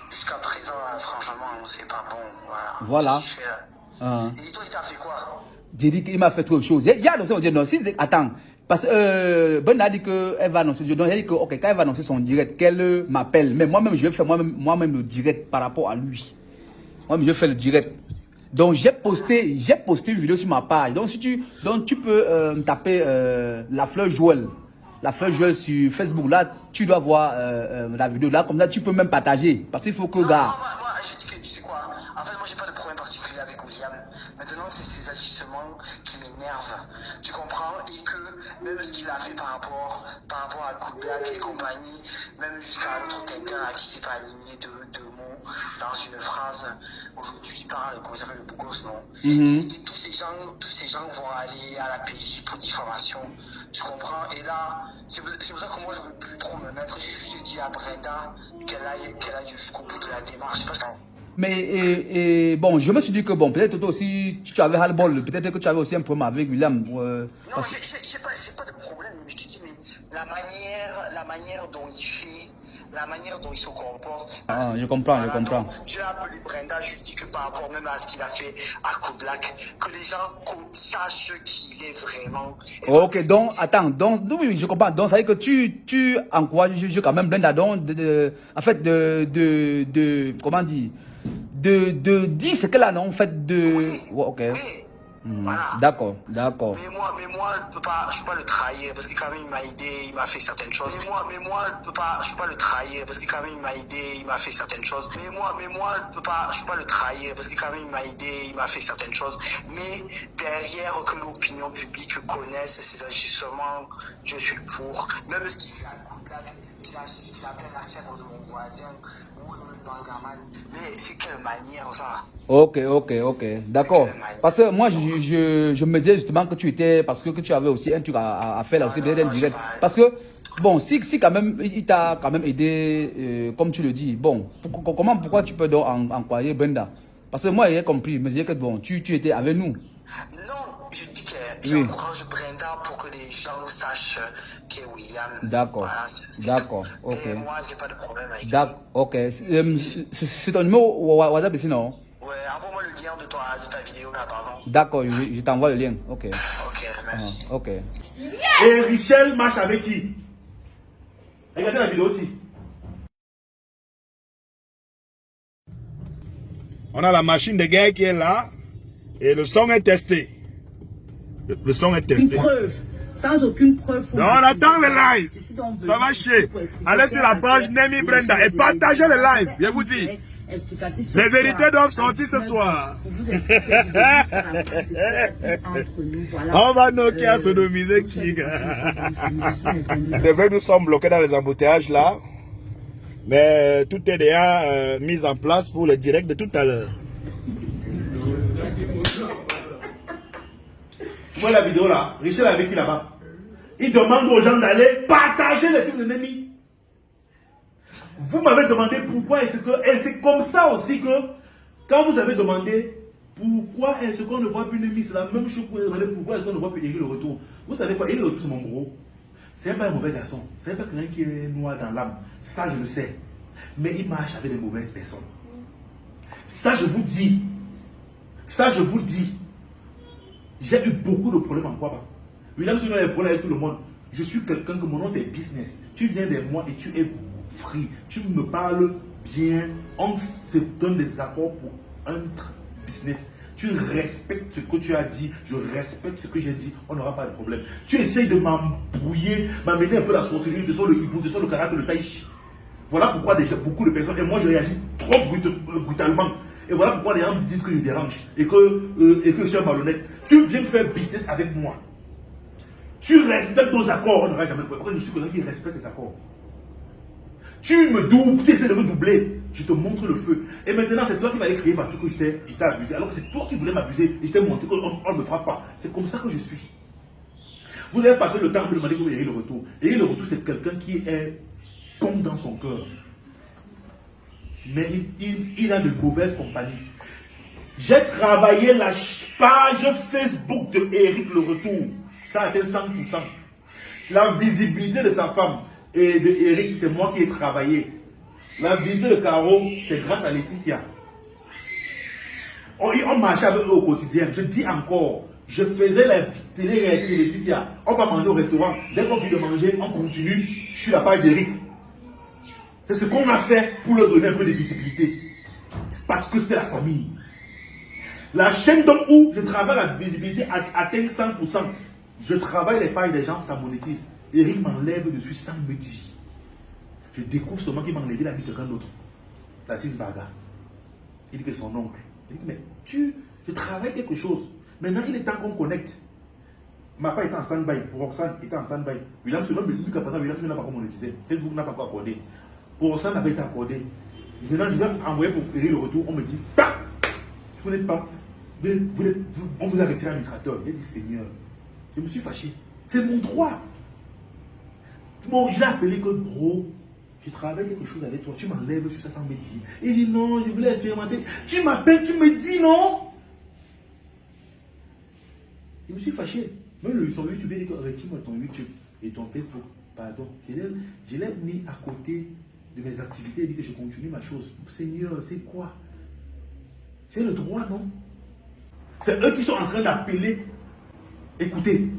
jusqu'à présent franchement c'est pas bon. Voilà. Et toi il t'a fait quoi? J'ai dit qu'il m'a fait trop de choses. J'ai annoncé, on dit non, attends, parce que Ben a dit qu'elle va annoncer, donc elle a dit que ok, quand elle va annoncer son direct, qu'elle m'appelle. Mais moi-même, je vais faire moi-même le direct par rapport à lui. Moi-même, je fais le direct. Donc j'ai posté une vidéo sur ma page. Donc tu peux taper la fleur Joël sur Facebook. Là, tu dois voir la vidéo là. Comme ça, tu peux même partager. Parce qu'il faut que gars. Je dis que tu sais quoi. En fait, moi j'ai pas de problème particulier avec William. Maintenant, c'est ses agissements qui m'énervent. Tu comprends? Et que même ce qu'il a fait par rapport à Koudblack et compagnie, même jusqu'à l'autre quelqu'un qui s'est pas aligné de mots dans une phrase. Aujourd'hui, il parle, comment il s'appelle, le beau gosse, non? Et tous ces gens vont aller à la PJ pour diffamation. Tu comprends? Et là, c'est pour ça que moi je veux plus trop me mettre. Je dis à Brenda qu'elle aille jusqu'au bout de la démarche. Parce que... Mais bon, je me suis dit que bon, peut-être toi aussi tu avais ras-le-bol, peut-être que tu avais aussi un problème avec William. Non, j'ai pas de problème, mais je te dis, mais la manière dont il fait, la manière dont il se comporte. Ah, je comprends. J'ai appelé Brenda, je lui dis que par rapport même à ce qu'il a fait à Koudblack, que les gens sachent qui il est vraiment. Ok, donc attends, oui, je comprends. Donc ça veut dire que tu encourages quand même Brenda, donc en fait comment dire, de dire ce qu'elle a, non, en fait de. Oui, ok. Oui. Voilà. D'accord. Mais moi, je peux pas le trahir parce que quand même il m'a aidé, il m'a fait certaines choses. Mais moi, je peux pas le trahir parce que quand même il m'a aidé, il m'a fait certaines choses. Mais moi, je peux pas le trahir parce que quand même il m'a aidé, il m'a fait certaines choses. Mais derrière que l'opinion publique connaisse ses agissements, je suis pour. Même ce qu'il fait à Koudblack, qu'il appelle la chèvre de mon voisin ou le Bangaman. Mais c'est quelle manière ça? Ok, d'accord. Parce que moi, je me disais justement que tu étais, parce que tu avais aussi un truc à faire là aussi, direct. Parce que, bon, si quand même, il t'a quand même aidé, comme tu le dis, bon, pourquoi tu peux donc encourager Brenda? Parce que moi, j'ai compris, mais j'ai que bon, tu étais avec nous. Non, je dis que j'encourage Brenda pour que les gens sachent qui est William. D'accord. Voilà, ok. Et moi, j'ai pas de problème avec lui. D'accord, ok. C'est ton numéro WhatsApp ici, non? Ouais, envoie-moi le lien de ta vidéo là, pardon. D'accord, je t'envoie le lien. Ok, merci. Ok. Et Richel marche avec qui? Regardez la vidéo aussi. On a la machine de guerre qui est là et le son est testé. Le son est testé. Une preuve, sans aucune preuve. Non, on attend le live. Ça va chier. Allez sur la page Nemi Brenda et partagez le live. Je vous dis. explicatif. Les vérités doivent sortir ce soir. Pour vous expliquer la procédure entre nous. Voilà. On va Nokia sodomiser qui? C'est vrai, nous sommes bloqués dans les embouteillages là. Mais tout est déjà mis en place pour le direct de tout à l'heure. Tu vois la vidéo là, Richel avec qui là-bas? Il demande aux gens d'aller partager les trucs de Némi. Vous m'avez demandé pourquoi est-ce que... Et c'est comme ça aussi que, quand vous avez demandé pourquoi est-ce qu'on ne voit plus Némi, c'est la même chose que vous avez demandé pourquoi est-ce qu'on ne voit plus Eric Le Retour. Vous savez quoi, Eric Le Retour c'est mon gros. C'est pas un mauvais garçon. C'est pas quelqu'un qui est noir dans l'âme. Ça je le sais. Mais il marche avec des mauvaises personnes. Ça je vous dis. Ça je vous dis. J'ai eu beaucoup de problèmes en Kwaba. William Sono a des problèmes avec tout le monde. Je suis quelqu'un que mon nom c'est business. Tu viens de moi et tu es free. Tu me parles bien. On se donne des accords pour un business. Tu respectes ce que tu as dit. Je respecte ce que j'ai dit. On n'aura pas de problème. Tu essayes de m'embrouiller, m'amener un peu la sorcellerie, de son le hibou, de son le caractère, le taïchi. Voilà pourquoi déjà beaucoup de personnes, et moi je réagis trop brutalement. Et voilà pourquoi les gens me disent que je dérange et que je suis un malhonnête. Tu viens faire business avec moi. Tu respectes nos accords, on n'aura jamais de problème. Parce que je suis quelqu'un qui respecte ses accords. Tu me doubles, tu essaies de me doubler. Je te montre le feu. Et maintenant, c'est toi qui m'avais créé partout que j'étais abusé. Alors que c'est toi qui voulais m'abuser et je t'ai montré qu'on ne me fera pas. C'est comme ça que je suis. Vous avez passé le temps de me demander comment Eric Le Retour. Eric Le Retour, c'est quelqu'un qui est bon dans son cœur. Mais il a de mauvaises compagnies. J'ai travaillé la page Facebook de Eric Le Retour. Ça a été 100%. La visibilité de sa femme et de Eric, c'est moi qui ai travaillé. La visibilité de Caro, c'est grâce à Laetitia. On marchait avec eux au quotidien. Je dis encore, je faisais la télé-réalité de Laetitia. On va manger au restaurant. Dès qu'on finit de manger, on continue sur la page d'Eric. C'est ce qu'on a fait pour leur donner un peu de visibilité. Parce que c'était la famille. La chaîne où je travaille la visibilité atteint 100%. Je travaille les pages des gens, ça monétise. Eric m'enlève dessus sans me dire. Je découvre seulement qu'il m'a enlevé la vie de quelqu'un d'autre. Tassis Baga. Il dit que c'est son oncle. Il dit, mais tu travailles quelque chose. Maintenant, il est temps qu'on connecte. Ma part était en stand-by. Roxane était en stand-by. William Sono, mais jusqu'à présent, William Sono n'a pas encore monétisé. Facebook n'a pas encore accordé. Roxane n'avait été accordé. Maintenant, je vais envoyer pour Eric Le Retour. On me dit, vous n'êtes pas. On vous a retiré administrateur. J'ai dit, Seigneur, je me suis fâché. C'est mon droit. Bon, je l'ai appelé que bro, je travaille quelque chose avec toi. Tu m'enlèves sur ça sans me dire. Il dit non, je voulais expérimenter. Tu m'appelles, tu me dis non. Je me suis fâché. Même son YouTube, il dit retire-moi ton YouTube et ton Facebook. Pardon. Je l'ai mis à côté de mes activités. Il dit que je continue ma chose. Seigneur, c'est quoi? J'ai le droit, non? C'est eux qui sont en train d'appeler. Écoutez.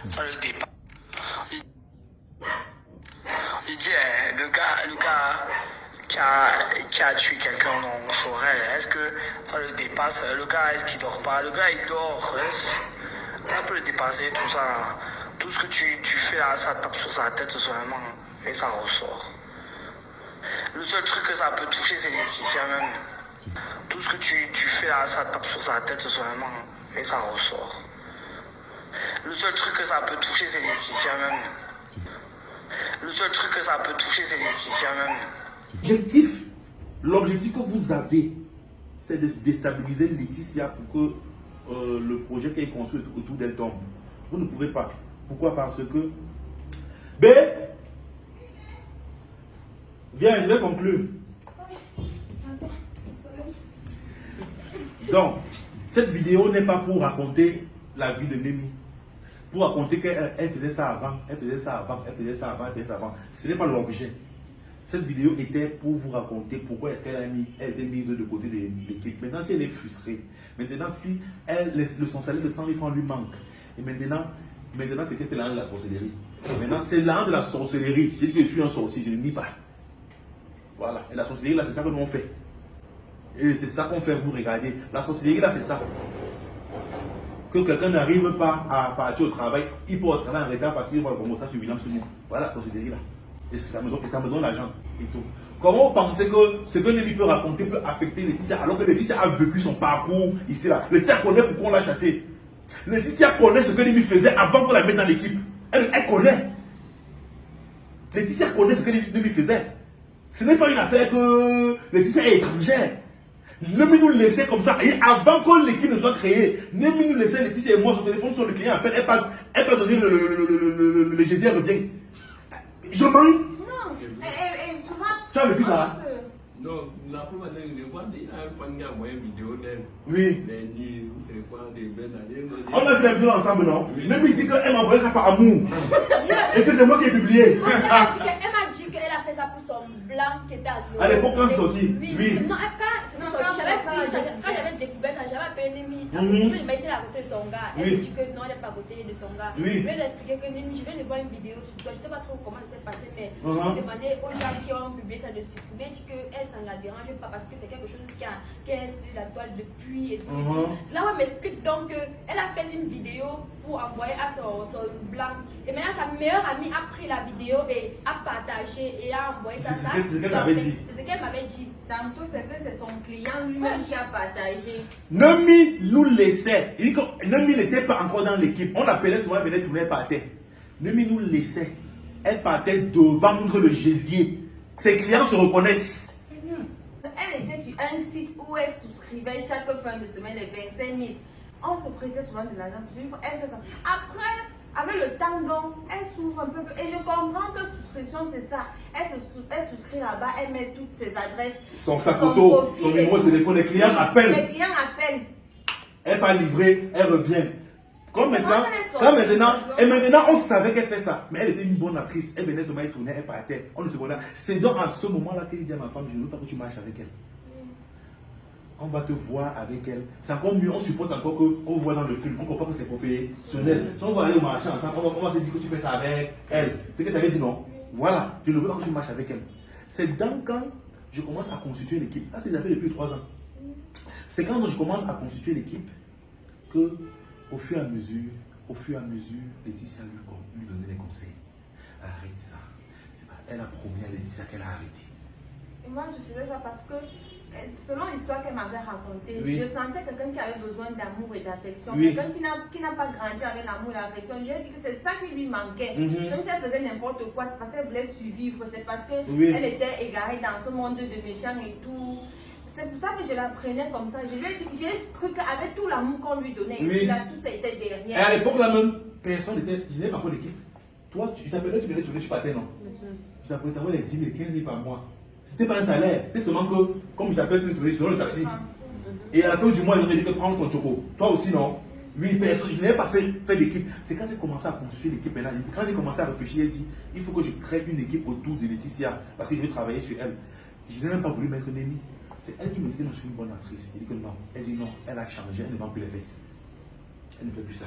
Ça le dépasse. Il dit, le gars qui a tué quelqu'un en forêt, est-ce que ça le dépasse? Le gars, est-ce qu'il dort pas? Le gars, il dort. Ça peut le dépasser, tout ça là. Tout ce que tu fais là, ça tape sur sa tête seulement et ça ressort. Le seul truc que ça peut toucher, c'est Laetitia même. Tout ce que tu fais là, ça tape sur sa tête seulement et ça ressort. Le seul truc que ça peut toucher, c'est Laetitia même. Le seul truc que ça peut toucher, c'est Laetitia même. L'objectif que vous avez, c'est de déstabiliser Laetitia pour que le projet qui est construit autour d'elle tombe. Vous ne pouvez pas. Pourquoi? Parce que... Viens, je vais conclure. Donc, cette vidéo n'est pas pour raconter la vie de Némi. Pour raconter qu'elle faisait ça avant, elle faisait ça avant, elle faisait ça avant, elle faisait ça avant. Ce n'est pas l'objet. Cette vidéo était pour vous raconter pourquoi est-ce qu'elle était mise de côté de l'équipe. Maintenant, si elle est frustrée, maintenant, si son salaire de 100 000 francs lui manque, et maintenant c'est que c'est l'âge de la sorcellerie. Maintenant, c'est l'âge de la sorcellerie. Si je suis un sorcier, je ne nie pas. Voilà. Et la sorcellerie, là, c'est ça que nous on fait. Et c'est ça qu'on fait, vous regardez. La sorcellerie, là, c'est ça. que quelqu'un n'arrive pas à partir au travail, il peut au travail en retard parce qu'il va le promoter sur William Semou. Voilà la procédure là. Et ça me donne l'argent et tout. Comment vous pensez que ce que Nelly peut raconter peut affecter Laetitia alors que Laetitia a vécu son parcours ici là? Laetitia connaît pourquoi on l'a chassé. Laetitia connaît ce que Nelly faisait avant qu'on la mette dans l'équipe. Elle connaît. Laetitia connaît ce que Nelly faisait. Ce n'est pas une affaire que Laetitia est étrangère. Nemi nous laissait comme ça. Et avant que l'équipe ne soit créée, Nemi nous laissait Laetitia et moi sur le téléphone, sur le client appelle, elle peut donner le GZ revient. Je mens. Non. Et souvent. Tu as vécu ça? Non, la première fois, je vois des fan qui a envoyé une vidéo d'elle. Oui. Les nuits, c'est quoi, des belles années. On a vu la vidéo ensemble, non? Même il dit qu'elle m'a envoyé ça par amour. Et que c'est moi qui ai publié. Elle m'a dit qu'elle a fait ça pour son blanc qui était à l'eau. À l'époque, quand c'est sorti. Oui. Non, quand j'avais découvert ça, j'avais appelé Nemi. Il m'a essayé à côté de son gars. Elle me dit que non, elle n'est pas à côté de son gars. Je lui ai expliqué que Nemi, je viens de voir une vidéo sur toi. Je ne sais pas trop comment ça s'est passé, mais j'ai demandé aux gens qui ont publié ça dessus. Mais dit qu'elle, ça ne la dérange pas parce que c'est quelque chose qui est sur la toile depuis et tout. Cela m'explique donc qu'elle a fait une vidéo pour envoyer à son blanc. Et maintenant, sa meilleure amie a pris la vidéo et a partagé et a envoyé ça. C'est ce qu'elle m'avait dit. C'est ce qu'elle m'avait dit. Tantôt, c'est que c'est son client lui-même qui a partagé. Nemi nous laissait. Il dit que Nemi n'était pas encore dans l'équipe. On l'appelait souvent, elle venait tourner, elle partait. Nemi nous laissait. Elle partait devant le gésier. Ses clients se reconnaissent. Elle était sur un site où elle souscrivait chaque fin de semaine les 25 000. On se prêtait souvent de l'argent. Elle fait ça. Après, avec le temps, donc, elle s'ouvre un peu. Et je comprends que souscription, c'est ça. Elle souscrit là-bas, elle met toutes ses adresses. Sa photo, son numéro de téléphone. Les clients appellent. Les clients appellent. Elle va livrer, elle revient. Comme maintenant, et maintenant, on savait qu'elle fait ça. Mais elle était une bonne actrice. Elle venait seulement, elle tournait, elle partait. On ne se connaissait. C'est donc à ce moment-là qu'elle dit à ma femme, je ne veux pas que tu marches avec elle. On va te voir avec elle. C'est encore mieux, on supporte encore qu'on voit dans le film. On comprend que c'est professionnel. Si on va aller au marché ensemble, on va se dire que tu fais ça avec elle. C'est ce que tu avais dit, non? Voilà, je ne veux pas que tu marches avec elle. C'est donc quand je commence à constituer l'équipe. Ah, c'est déjà fait depuis 3 ans. C'est quand je commence à constituer l'équipe que, au fur et à mesure, Laetitia lui donnait des conseils. Arrête ça. Elle a promis à Laetitia qu'elle a arrêté. Et moi, je faisais ça parce que, selon l'histoire qu'elle m'avait racontée, je sentais quelqu'un qui avait besoin d'amour et d'affection. Quelqu'un qui n'a pas grandi avec l'amour et l'affection. Je lui ai dit que c'est ça qui lui manquait. Même si elle faisait n'importe quoi, c'est parce qu'elle voulait survivre. C'est parce qu'elle était égarée dans ce monde de méchants et tout. C'est pour ça que je la prenais comme ça. Je lui ai dit que j'ai cru qu'avec tout l'amour qu'on lui donnait, ici, là, tout ça était derrière. Et à l'époque, là même, personne n'était. Je n'ai pas encore l'équipe. Toi, je t'appelais, tu venais tourner, tu partais, non? Je t'appelais les 10 000, 15 000 par mois. C'était pas un salaire. C'était seulement que, comme je t'appelle, tu venais tourner, je donne le taxi. Et à la fin du mois, ils ont dit que prendre ton choco. Toi aussi, non? Oui, personne. Je n'avais pas fait d'équipe. C'est quand j'ai commencé à construire l'équipe. Quand j'ai commencé à réfléchir, j'ai dit il faut que je crée une équipe autour de Laetitia parce que je vais travailler sur elle. Je n'ai même pas voulu mettre Nemi. C'est elle qui me dit que non, je suis une bonne actrice. Elle dit que non. Elle dit non, elle a changé, elle ne vend plus les fesses. Elle ne fait plus ça.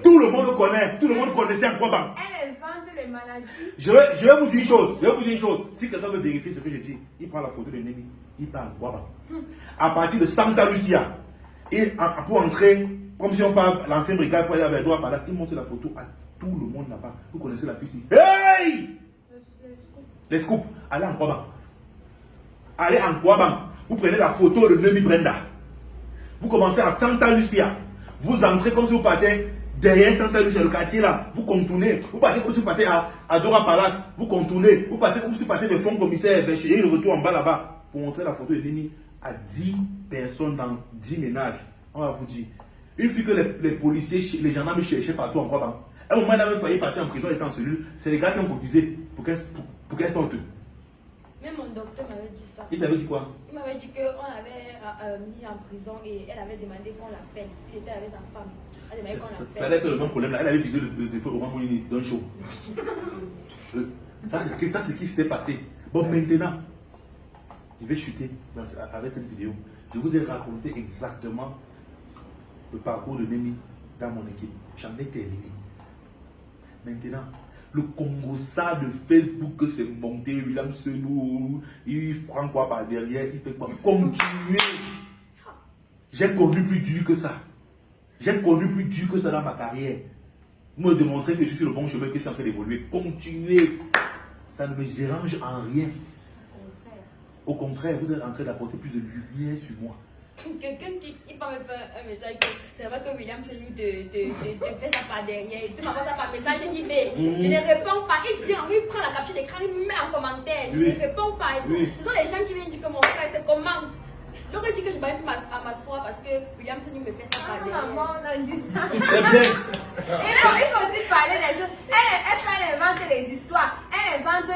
Tout le monde connaît, tout le monde connaissait Nkwaban. Elle invente les maladies. Je vais vous dire une chose. Si quelqu'un veut vérifier ce que je dis, il prend la photo de Nemi, il parle Nkwaban. À partir de Santa Lucia, pour entrer, comme si on parle l'ancien brigade pour aller avec toi, il montre la photo à tout le monde là-bas. Vous connaissez la fille ici. Hey! Les scoops. Allez en Nkwaban. Allez en Nkwaban. Vous prenez la photo de Nemi Brenda. Vous commencez à Santa Lucia. Vous entrez comme si vous partez derrière Santa Lucia, le quartier là. Vous contournez. Vous partez comme si vous partez à Dora Palace. Vous contournez. Vous partez comme si vous partez de fonds commissaire. Ben, chez le retour en bas là-bas. Pour montrer la photo de Nemi à 10 personnes dans 10 ménages. On va vous dire. Une fille que les policiers, les gendarmes cherchaient partout en Nkwaban. À un moment, elle avait failli partir en prison, elle était en cellule. C'est les gars qui ont cotisé pour qu'elle sorte. Même mon docteur m'avait dit ça. Il t'avait dit quoi? Il m'avait dit qu'on l'avait mis en prison et elle avait demandé qu'on l'appelle. Il était avec sa femme. Elle demandait qu'on l'appelle. Ça allait être le même problème là. Elle avait vidéo de feu Laurent Moulini d'un show. Ça, c'est ce qui s'était passé. Bon, maintenant, je vais chuter avec cette vidéo. Je vous ai raconté exactement le parcours de Nemi dans mon équipe. J'en ai terminé. Maintenant, le Congossa de Facebook que c'est monté, William Senou, il prend quoi par derrière, il fait quoi? Continuez. J'ai connu plus dur que ça. J'ai connu plus dur que ça dans ma carrière. Me démontrer que je suis sur le bon chemin, que je suis en train d'évoluer. Continuez. Ça ne me dérange en rien. Au contraire, vous êtes en train d'apporter plus de lumière sur moi. Quelqu'un qui peut me faire un message que c'est vrai que William c'est lui de fait ça par derrière. Tu m'envoies ça par message, je dis mais je ne réponds pas. Il vient, il prend la capture d'écran, il me met en commentaire. Je ne réponds pas et tout. Ce sont les gens qui viennent dire que mon frère c'est comment. Donc je dis que je vais à m'asseoir parce que William c'est lui me fait ça par derrière. C'est bien. Et non, il faut aussi parler des choses. Elle invente les histoires. Elle invente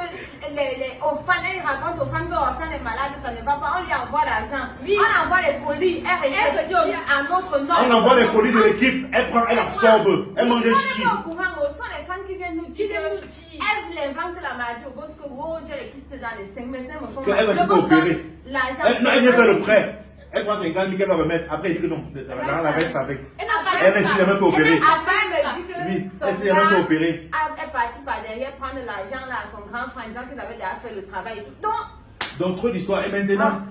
aux fans. Elle raconte aux fans que Roxane est malade, ça ne va pas. On lui envoie l'argent. Oui. On envoie les colis. Elle réceptionne à notre nom. On envoie les colis de l'équipe. Elle prend, elle absorbe. Elle mange chier. On est au courant. Ce sont les fans qui viennent nous dire elle invente la maladie au Bosco. Oh, j'ai les kystes dans les 5 médecins me font. Elle va se faire opérer. L'argent. Elle vient faire le prêt. Elle prend 50 000 qu'elle va remettre. Après, elle dit que non, l'argent la reste avec. Elle ne s'est jamais fait opérer. Après, elle me dit que oui, elle s'est jamais fait opérer. Elle est partie par derrière prendre l'argent là à son grand frère, disant qu'ils avaient déjà fait le travail et tout. Donc, trop d'histoires. Et maintenant,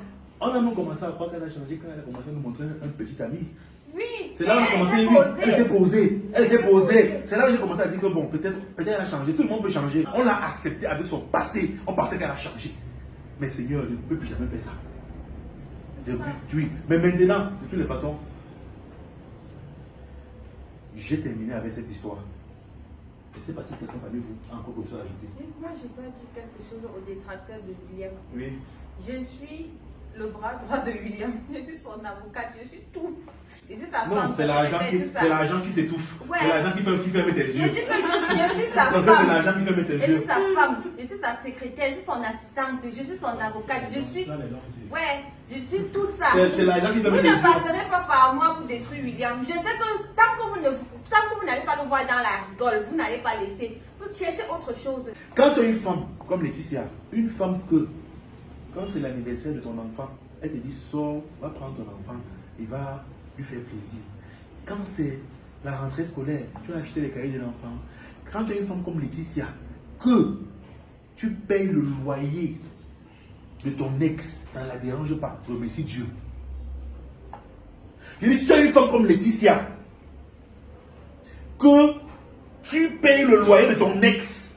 on a même commencé à croire qu'elle a changé quand elle a commencé à nous montrer un petit ami. Oui. C'est là où on a commencé, elle était posée. Elle était posée. C'est là où j'ai commencé à dire que bon, peut-être elle a changé. Tout le monde peut changer. On l'a accepté avec son passé. On pensait qu'elle a changé. Mais Seigneur, je ne peux plus jamais faire ça. Oui, mais maintenant, de toutes les façons, j'ai terminé avec cette histoire. Je ne sais pas si quelqu'un parmi vous a encore quelque chose à ajouter. Moi, je peux dire quelque chose au détracteur de William. Oui. Je suis le bras droit de William. Je suis son avocate, je suis tout. Je suis sa non, femme. c'est l'argent qui t'étouffe. Ouais. C'est l'argent qui ferme tes yeux. Je dis que je suis sa femme. C'est l'argent qui ferme tes yeux. Je suis sa femme, je suis sa secrétaire, je suis son assistante, je suis son avocate, je suis... Ouais, je suis tout ça. C'est l'argent qui ferme tes yeux. Vous ne passerez pas par moi pour détruire William. Je sais que tant que vous n'allez pas le voir dans la rigole, vous n'allez pas laisser. Vous cherchez autre chose. Quand tu as une femme comme Laetitia, une femme que, quand c'est l'anniversaire de ton enfant, elle te dit sors, va prendre ton enfant, il va lui faire plaisir. Quand c'est la rentrée scolaire, tu as acheté les cahiers de l'enfant. Quand tu as une femme comme Laetitia, que tu payes le loyer de ton ex, ça ne la dérange pas. Remercie Dieu. Je dis, si tu as une femme comme Laetitia, que tu payes le loyer de ton ex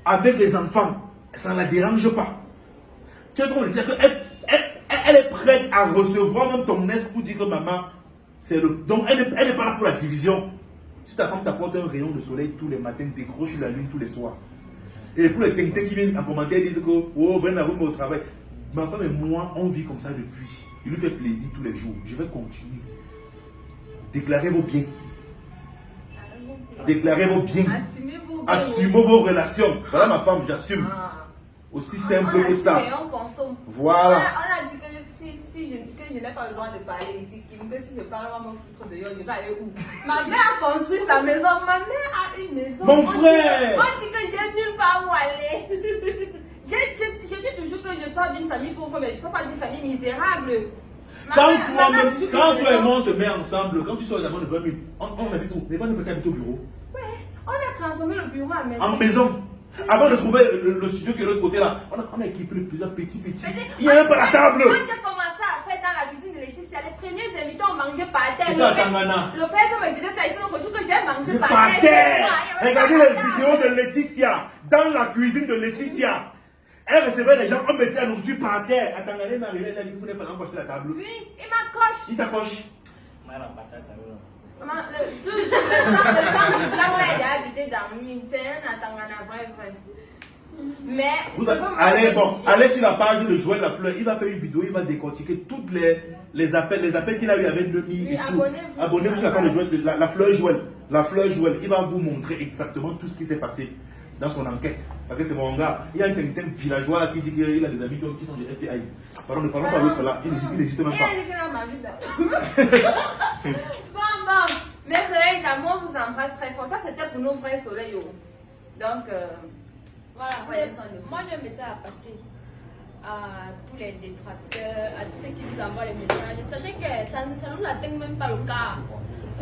avec les enfants, ça ne la dérange pas. Tu as comme Laetitia, elle est prête à recevoir même ton ex pour dire que maman, c'est le... Donc elle n'est pas là pour la division. Si ta femme t'apporte un rayon de soleil tous les matins, décroche la lune tous les soirs. Et pour les tintés qui viennent en commentaire, ils disent que oh, ben vous au travail. Ma femme et moi, on vit comme ça depuis. Il lui fait plaisir tous les jours. Je vais continuer. Déclarez vos biens. Déclarez vos biens. Assumez vos relations. Voilà ma femme, j'assume. Aussi simple que ça. On consomme. Voilà. On a dit que si je n'ai pas le droit de parler ici, que si je parle, on va me foutre dehors, je vais aller où? Ma mère a construit sa maison, ma mère a une maison. Mon frère! On dit que j'ai nulle part où aller. Je dis toujours que je sors d'une famille pauvre, mais je ne sors pas d'une famille misérable. Quand toi et moi on se met ensemble, quand tu sors d'abord de 20 000, on habite où? Mais pas de habiter au bureau. Ouais, on a transformé le bureau en maison. En maison. Avant de trouver le studio qui est de l'autre côté là, on a équipé plusieurs petits. Il y a même pas la table. Quand j'ai commencé à faire dans la cuisine de Laetitia, les premiers invités ont mangé par terre. Le père me disait ça, il faut que j'ai mangé par terre. Regardez les vidéos de Laetitia dans la cuisine de Laetitia. Elle recevait les gens, on mettait la nourriture par terre. Attends, elle est arrivée, elle a dit que vous n'avez pas encore la table. Oui, il m'accroche. Il t'accroche. Le sang du blanc là, il a habité dans lui. C'est un Atangana vrai. Mais allez sur la page de Joël Lafleur, il va faire une vidéo, il va décortiquer toutes les appels qu'il a eu avec Demi. Oui, abonnez-vous sur la page de Joël, la fleur Joël. Il va vous montrer exactement tout ce qui s'est passé dans son enquête. Parce que c'est mon gars. Il y a un villageois là qui dit qu'il a des amis qui sont du FBI. Pardon, ne parlons pas l'autre là. Il n'existe même pas. Il a dit qu'il a ma vie. Bon. Mes soleils d'amour vous embrasse très fort. Ça c'était pour nos frères soleils. Donc, voilà. Moi j'ai un message à passer à tous les détracteurs, à tous ceux qui nous envoient les messages. Sachez que ça ne nous atteint même pas le cas.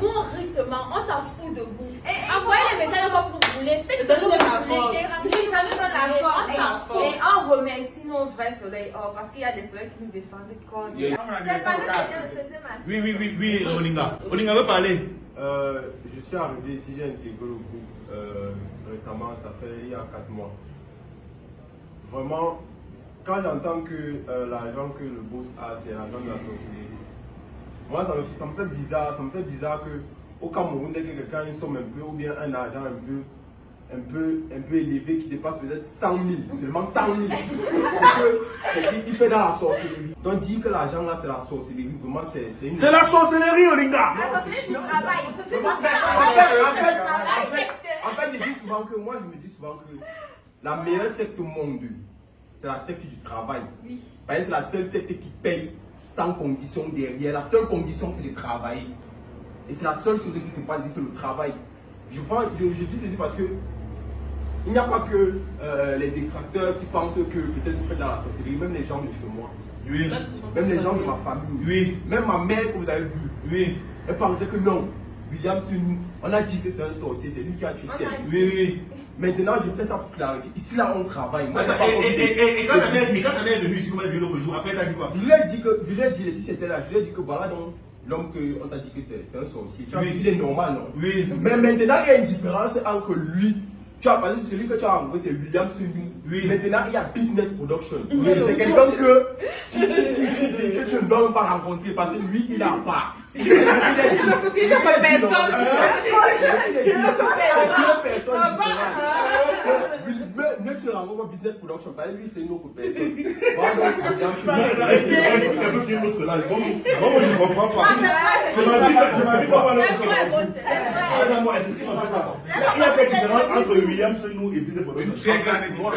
Nous on risque, on s'en fout de vous. Et envoyez les messages encore pour vous. voulez. Faites Ça ce que nous vous donne la voulez. force. Dérangez Ça nous donne la force. Et Et on remercie nos vrais soleils or parce qu'il y a des soleils qui nous défendent de cause. Oui, Olinga. Olinga veut parler. Je suis arrivé ici, j'ai intégré le groupe récemment, ça fait il y a 4 mois. Vraiment, quand j'entends que l'argent que le boss a, c'est l'argent de la sorcellerie, moi ça me fait bizarre, que au Cameroun, dès que quelqu'un a une somme un peu, ou bien un argent un peu élevé qui dépasse peut-être 100 000, seulement 100 000, il fait dans la sorcellerie. Donc dire que l'argent là c'est la sorcellerie, vraiment c'est une... C'est la sorcellerie, Olinga. La sorcellerie du travail. En fait, je me dis souvent que la meilleure secte au monde, c'est la secte du travail. Oui. Parce que c'est la seule secte qui paye sans condition derrière. La seule condition, c'est de travailler. Et c'est la seule chose qui se passe ici, c'est le travail. Je dis ceci parce que il n'y a pas que les détracteurs qui pensent que peut-être vous faites dans la sorcellerie, même les gens de chez moi. Oui. Même les gens de ma famille. Oui. Même ma mère que vous avez vu. Oui. Elle pensait que non. William, c'est nous. On a dit que c'est un sorcier, c'est lui qui a tué tel. Oui. Maintenant, je fais ça pour clarifier. Ici, là, on travaille. Moi, Et quand tu es venu ici, comment tu l'autre jour, après, tu as dit quoi? Je lui ai dit, c'était là. Je lui ai dit que voilà, donc, l'homme qu'on t'a dit que c'est un sorcier. Tu vois, il est normal, non? Oui. Mais maintenant, il y a une différence entre lui. Tu as parlé de celui que tu as rencontré, c'est William Senou. Oui. Maintenant, il y a business production. Oui. C'est quelqu'un que tu ne dois même pas rencontrer parce que lui, il a pas. Il est mais tu rencontres business production, parce que lui, c'est une autre personne. Je comprends pas. Il y a quelle différence entre William Senou et business production? Très grande différence.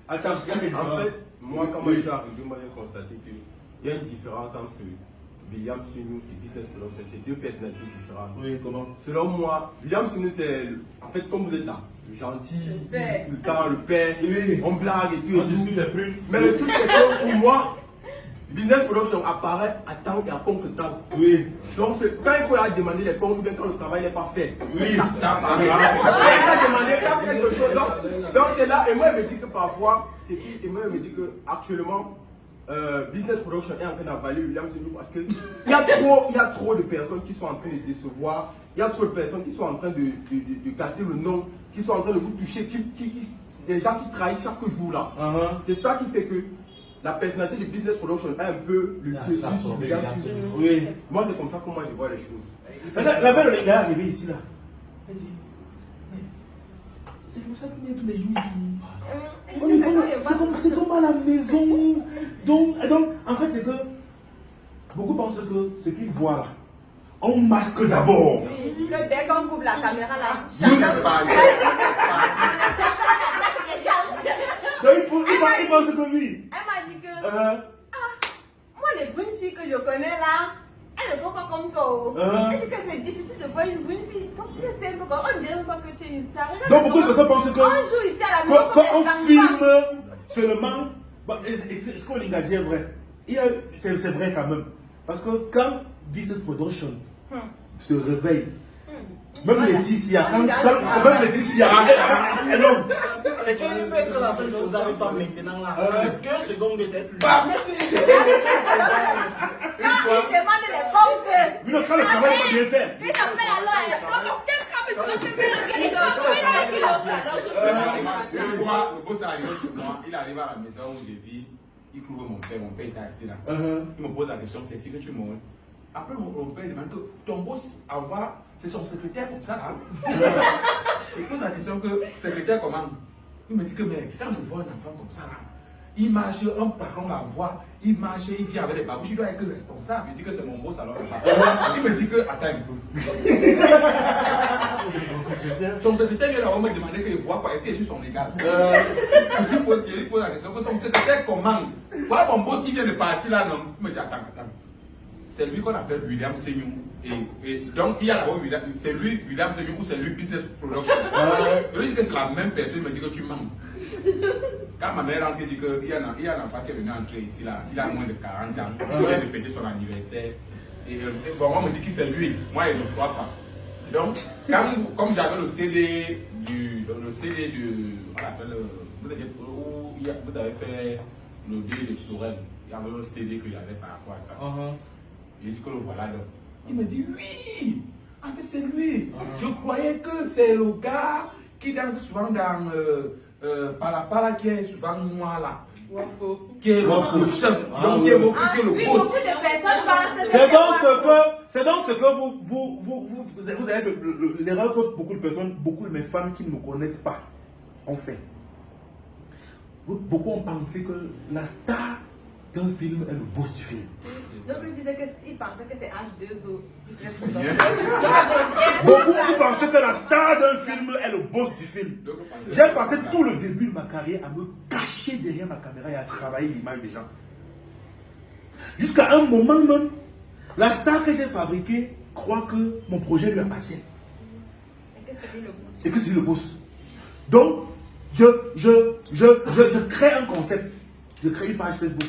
Attends, il y a quelle différence? En fait, moi, quand je suis arrivé, moi, j'ai constaté qu'il y a une différence entre William Senou et business production. C'est deux personnalités différentes. Oui, comment? Selon moi, William Senou, c'est en fait comme vous êtes là, le gentil, tout le temps, le père, oui. On blague et tout. On discute des plus. Mais le truc, c'est que pour moi, business production apparaît à temps et à contre-temps. Oui. Donc, quand il faut aller demander les comptes, ou bien quand le travail n'est pas fait. Oui, ça apparaît. Il a demandé quelque chose. Donc, c'est là. Et moi, il me dit que parfois, et moi, il me dit que actuellement, business production est en train d'avaler William Senou parce qu'il y a trop de personnes qui sont en train de décevoir. Il y a trop de personnes qui sont en train de gâter le nom, qui sont en train de vous toucher, des gens qui trahissent chaque jour là. C'est ça qui fait que la personnalité de business production a un peu le dessus sur William Senou. Oui. Moi, c'est comme ça que moi je vois les choses. La belle Olinga est arrivée ici là. Elle dit, mais c'est comme ça qu'on est tous les jours ici. C'est comme à la maison. Donc en fait, c'est que beaucoup pensent que ce qu'ils voient là, on masque d'abord. Oui, que dès qu'on coupe la caméra là, il pense que oui. Elle m'a dit que moi les brunes filles que je connais là, elles ne font pas comme toi. Elle dit que c'est difficile de voir une brune fille. Donc tu sais un peu quoi, on dirait même pas que tu es une star. Donc beaucoup de personnes pensent que on joue ici à la maison. Quand on filme seulement, ce que Olinga dit est vrai. C'est vrai quand même. Parce que quand Business Production se réveille, même Laetitia, même Laetitia, non. C'est qu'il peut être la fin que vous n'avez pas maintenant là. 2 secondes de cette Quand il demande les comptes. Oui, quand le travail n'est pas bien fait. Il t'appelle alors. Une fois, le boss est arrivé chez moi, il arrive à la maison où je vis, il trouve mon père était assis là. Il me pose la question, c'est ici que tu montes. Après, mon père demande que ton boss envoie, c'est son secrétaire comme ça là. Il pose la question que, secrétaire comment? Il me dit que, mais quand je vois un enfant comme ça là, il marche, un parent la voit, il marche, il vient avec les babouches, il doit être responsable. Il dit que c'est mon boss alors. Il me dit que, attends un peu. Son secrétaire vient là, me demander qu'il voit quoi, est-ce que je suis son légal? Il pose la question que son secrétaire commande. Voilà mon boss qui vient de partir là, non? Il me dit, attends. C'est lui qu'on appelle William Senou. Et donc, il y a là-bas, c'est lui, William Senou, ou c'est lui, Business Production. Je lui dis que c'est la même personne, il me dit que tu mens. Quand ma mère rentre, il dit qu'il y a un enfant qui est venu entrer ici, là, il a moins de 40 ans, il vient de fêter son anniversaire. Et bon, on me dit que c'est lui, moi je ne crois pas. Donc, comme j'avais le CD du. On appelle. Vous avez fait le dé de Sorel. Il y avait un CD que j'avais par rapport à ça. J'ai dit que le voilà donc. Il me dit oui, en fait c'est lui. Je croyais que c'est le gars qui danse souvent dans Palapala qui est souvent noir là. Qui est le chef. Donc qui est le boss. Beaucoup de personnes pensent. C'est dans ce que vous avez fait l'erreur que beaucoup de personnes, beaucoup de mes fans qui ne me connaissent pas ont fait. Beaucoup ont pensé que la star d'un film est le boss du film. Donc il disait qu'il pensait que c'est H2O. Beaucoup ont pensé que la star d'un film est le boss du film. J'ai passé tout le début de ma carrière à me cacher derrière ma caméra et à travailler l'image des gens. Jusqu'à un moment même, la star que j'ai fabriquée croit que mon projet lui appartient. Et que c'est lui le boss. Donc, je crée un concept. Je crée une page Facebook.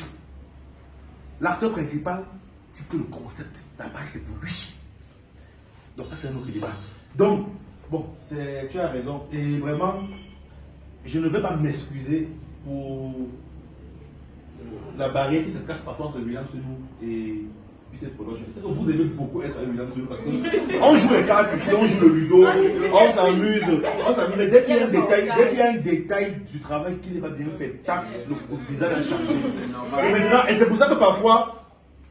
L'acteur principal dit que le concept, la page c'est pour lui. Donc ça c'est un autre débat. Donc, bon, tu as raison. Et vraiment, je ne vais pas m'excuser pour la barrière qui se casse parfois entre William Senou et Business Production. Je sais que vous aimez beaucoup être avec William Senou parce qu'on joue les cartes ici, on joue le ludo, on s'amuse. Mais dès qu'il y a un détail du travail qui n'est pas bien fait, tac, le visage a changé. Et maintenant, et c'est pour ça que parfois,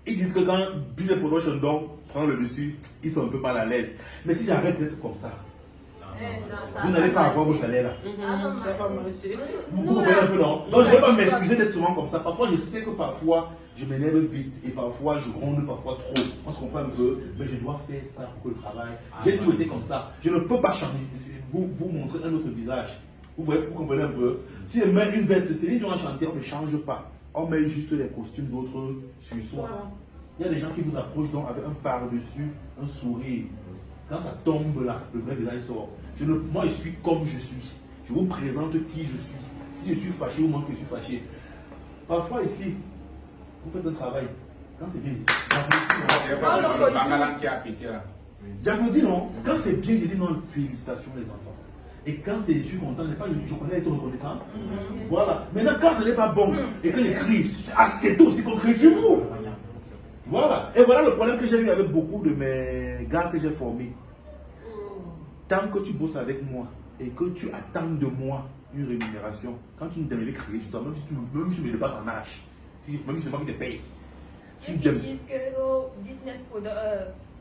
ils disent que quand Business Production donc prend le dessus, ils sont un peu mal à l'aise. Mais si j'arrête d'être comme ça, vous n'allez pas avoir vos salaires là. Vous comprenez un peu, non? Donc je ne vais pas m'excuser d'être souvent comme ça. Parfois, je sais que parfois, je m'énerve vite et parfois, je gronde parfois trop. On se comprend un peu, mais je dois faire ça pour que le travail. J'ai toujours été comme ça. Je ne peux pas changer, vous montrer un autre visage. Vous comprenez un peu? Si je mets une veste de Céline Dion à chanter, on ne change pas. On met juste les costumes d'autres sur soi. Il y a des gens qui vous approchent donc avec un par-dessus, un sourire. Quand ça tombe là, le vrai visage sort. Moi, je suis comme je suis. Je vous présente qui je suis. Si je suis fâché ou moi que je suis fâché. Parfois ici, vous faites un travail. Quand c'est bien, j'applaudis, non? Quand c'est bien, je dis non, félicitations les enfants. Et quand je suis content, je connais être reconnaissant. Voilà. Maintenant, quand ce n'est pas bon et que les cris, c'est aussi qu'on crie sur vous. Voilà. Et voilà le problème que j'ai eu avec beaucoup de mes gars que j'ai formés. Tant que tu bosses avec moi et que tu attends de moi une rémunération, quand tu me devais crier sur toi, même si tu me dépasses en âge, même si c'est moi qui te paye. Ceux qui disent que au business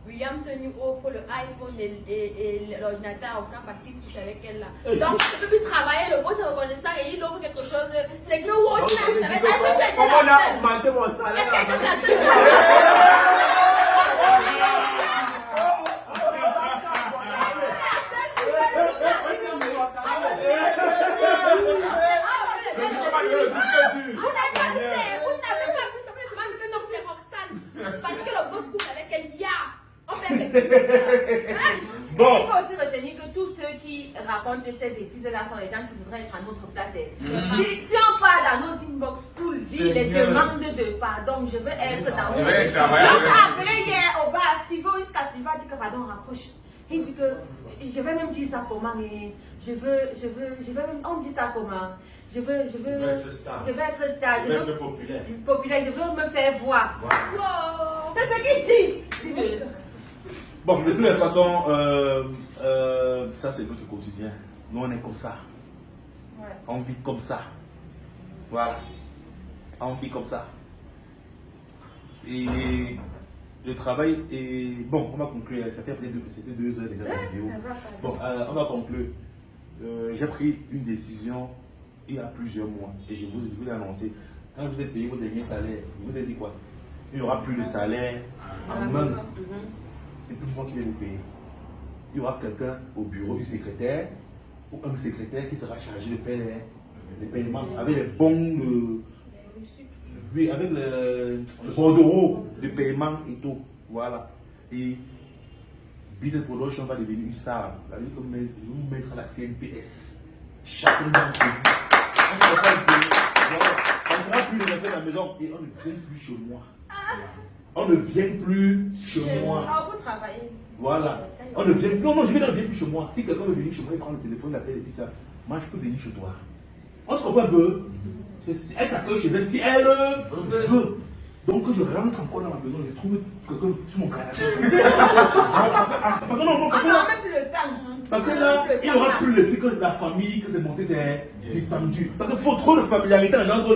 William Senou offre le iPhone et l'ordinateur au sein parce qu'il couche avec elle là. Donc, tu peux plus travailler, le boss est reconnaissant et il offre quelque chose. C'est que Watch, ça va être iPhone. Comment on a augmenté mon salaire? Est-ce que tu l'as seule? Bon. Il faut aussi retenir que tous ceux qui racontent ces bêtises-là sont les gens qui voudraient être à notre place. Si on part dans nos inbox pour dire les demandes de pardon, je veux être dans nos inbox. Donc après hier au bar, Stivo dit que pardon, raccroche. Il dit que je vais même dire ça comment, mais je veux même, on dit ça comment. Je veux être star, je veux être populaire, je veux me faire voir. Wow. C'est ce qu'il dit. Bon, de toutes les façons, ça c'est notre quotidien. Nous on est comme ça. Ouais. On vit comme ça. Voilà. On vit comme ça. Et le travail est... Bon, on va conclure. Ça fait peut-être c'était 2 heures déjà de vidéo. Bon, on va conclure. J'ai pris une décision il y a plusieurs mois. Et je vous ai annoncé. Quand vous êtes payé vos derniers salaires, je vous ai dit quoi? Il n'y aura plus de salaire en main. C'est plus moi qui vais vous payer. Il y aura quelqu'un au bureau du secrétaire ou un secrétaire qui sera chargé de faire les paiements avec les bons, oui, avec le bordereau de paiement et tout. Voilà. Et Business Production va devenir une salle. Je vais vous mettre à la CNPS. Chacun d'entre vous. On ne sera plus de la maison et on ne vient plus chez moi. On ne vient plus chez moi. Pour travailler. Voilà. On ne vient, non, je vais dans le plus chez moi. Si quelqu'un veut venir chez moi, il prend le téléphone, il appelle et dit ça. Moi, je peux venir chez toi. On se comprend un peu. Elle t'accueille chez elle si elle veut. Donc, je rentre encore dans ma maison, je trouve quelqu'un sur mon canapé. Parce que là, il n'y aura plus le truc de la famille, que c'est monté, c'est descendu. Parce qu'il faut trop de familiarité entre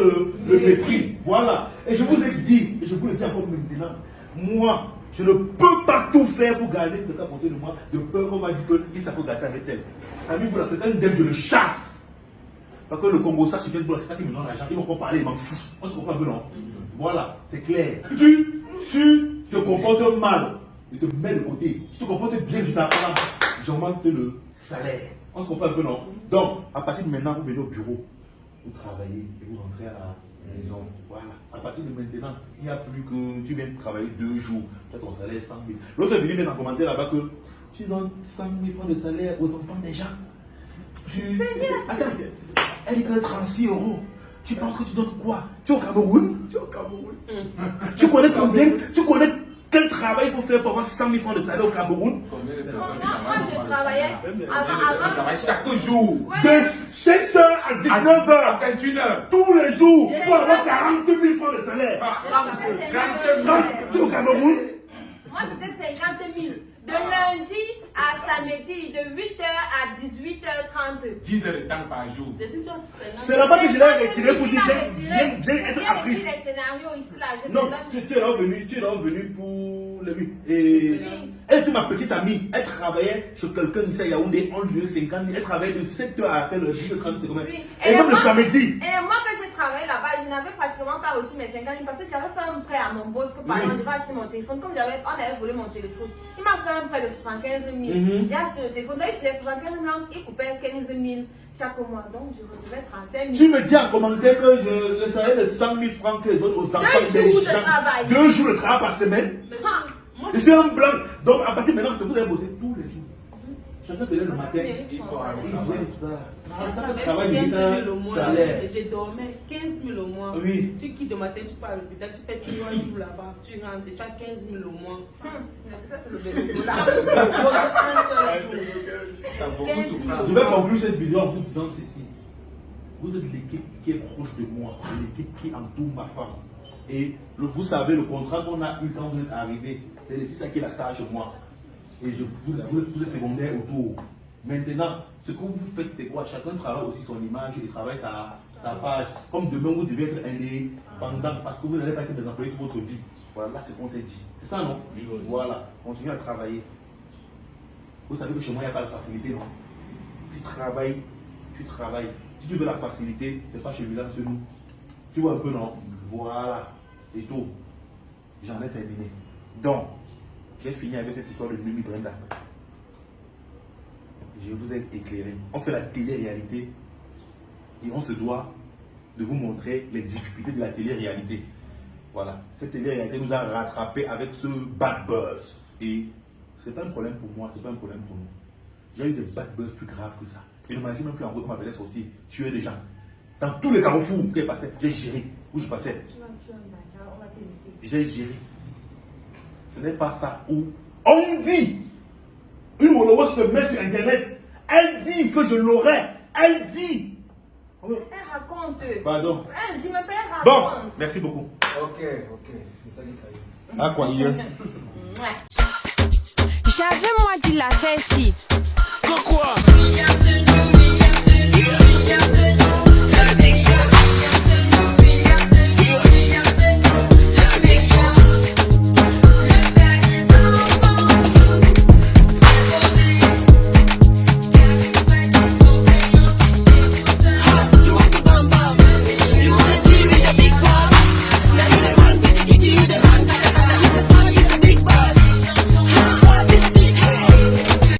le mépris. Voilà. Et je vous ai dit, et je vous le dis encore maintenant, moi, je ne peux pas tout faire pour garder quelqu'un à côté de moi, de peur qu'on va dire qu'il s'est gâter avec elle. Ami, vous la quelqu'un d'aime, je le chasse. Parce que le Congo, ça, c'est ça qui me donne l'argent. Ils vont pas parler, ils m'en foutent. On se comprend un peu, non? Voilà, c'est clair. Tu te comportes mal, je te mets de côté. Si tu te comportes bien, je t'apprends. J'augmente le salaire. On se comprend un peu, non? Donc, à partir de maintenant, vous venez au bureau, vous travaillez et vous rentrez à la maison. Voilà. À partir de maintenant, il n'y a plus que tu viens travailler 2 jours. Tu as ton salaire 100 000. L'autre est venu mettre en commentaire là-bas que tu donnes 100 000 francs de salaire aux enfants des gens. Attends, elle donne 36 €. Tu penses que tu donnes quoi? Tu es au Cameroun? Tu es au Cameroun. Tu connais combien? Tu connais quel travail il faut faire pour avoir 100 000 francs de salaire au Cameroun? Moi, je travaillais avant chaque jour. De 7h à 19h. À 21h. Tous les jours. Pour avoir 42 000 francs de salaire. Tu es au Cameroun? Moi, c'était 50 000. De lundi à samedi, de 8h à 18h30. 10 heures de temps par jour. C'est là-bas que je l'ai retiré pour dire viens être actrice. Non, tu es revenu pour le but. Et elle était ma petite amie. Elle travaillait chez quelqu'un ici à Yaoundé, on lui a 50 000. Elle travaillait de 7h à 18h30. Et même le samedi. Et moi, quand j'ai travaillé là-bas, je n'avais pratiquement pas reçu mes 50 000 parce que j'avais fait un prêt à mon boss. Que par exemple, je vais acheter mon téléphone. Comme on avait volé mon téléphone, il m'a fait un prêt de 75 000. J'ai acheté le téléphone. Donc, les 75 000, il coupait 15 000 chaque mois. Donc, je recevais 35 000. Tu me dis en commentaire que le salaire de 100 000 francs que je donne aux enfants des gens. 2 jours de travail par semaine. Je suis un blanc. Donc, à partir de maintenant, vous allez bosser tous les jours. Chacun se lève le matin. Il vient tout ça. Ça travaille le salaire. Je dormais 15 000 au mois. Oui. Tu quittes le matin, tu pars à l'hôpital, tu fais 3 jours là-bas, tu rentres, tu as 15 000 au mois. Ça, c'est le bénéfice. Je vais conclure cette vidéo en vous disant ceci. Vous êtes l'équipe qui est proche de moi, l'équipe qui entoure ma femme. Et vous savez, le contrat qu'on a eu quand vous êtes arrivé, c'est ça qui est la star chez moi. Et vous êtes secondaire autour. Maintenant, ce que vous faites, c'est quoi? Chacun travaille aussi son image et travaille sa page. Comme demain, vous devez être indépendant parce que vous n'allez pas être des employés toute votre vie. Voilà ce qu'on s'est dit. C'est ça, non? Voilà. Continuez à travailler. Vous savez que chez moi, il n'y a pas de facilité, non? Tu travailles. Si tu veux la facilité, c'est pas chez lui, là, c'est nous. Tu vois un peu, non? Voilà. Et tout. J'en ai terminé. Donc, j'ai fini avec cette histoire de Mimi Brenda. Je vous ai éclairé. On fait la télé-réalité et on se doit de vous montrer les difficultés de la télé-réalité. Voilà. Cette télé-réalité nous a rattrapés avec ce bad buzz. Et c'est pas un problème pour moi, c'est pas un problème pour nous. J'ai eu des bad buzz plus graves que ça. Et n'imagine même plus en gros qu'on m'appelait sortir, tuer des gens. Dans tous les carrefours où j'ai passé, j'ai géré. Où je passais. J'ai géré. Ce n'est pas ça où on dit. Une Molowo se met sur internet. Elle dit que je l'aurais. Elle dit. Elle raconte. Pardon. Elle dit, mais elle raconte. Bon, merci beaucoup. Ok. C'est ça qui s'agit. Ah quoi, hier? J'avais moi dit la fesse si. Que quoi?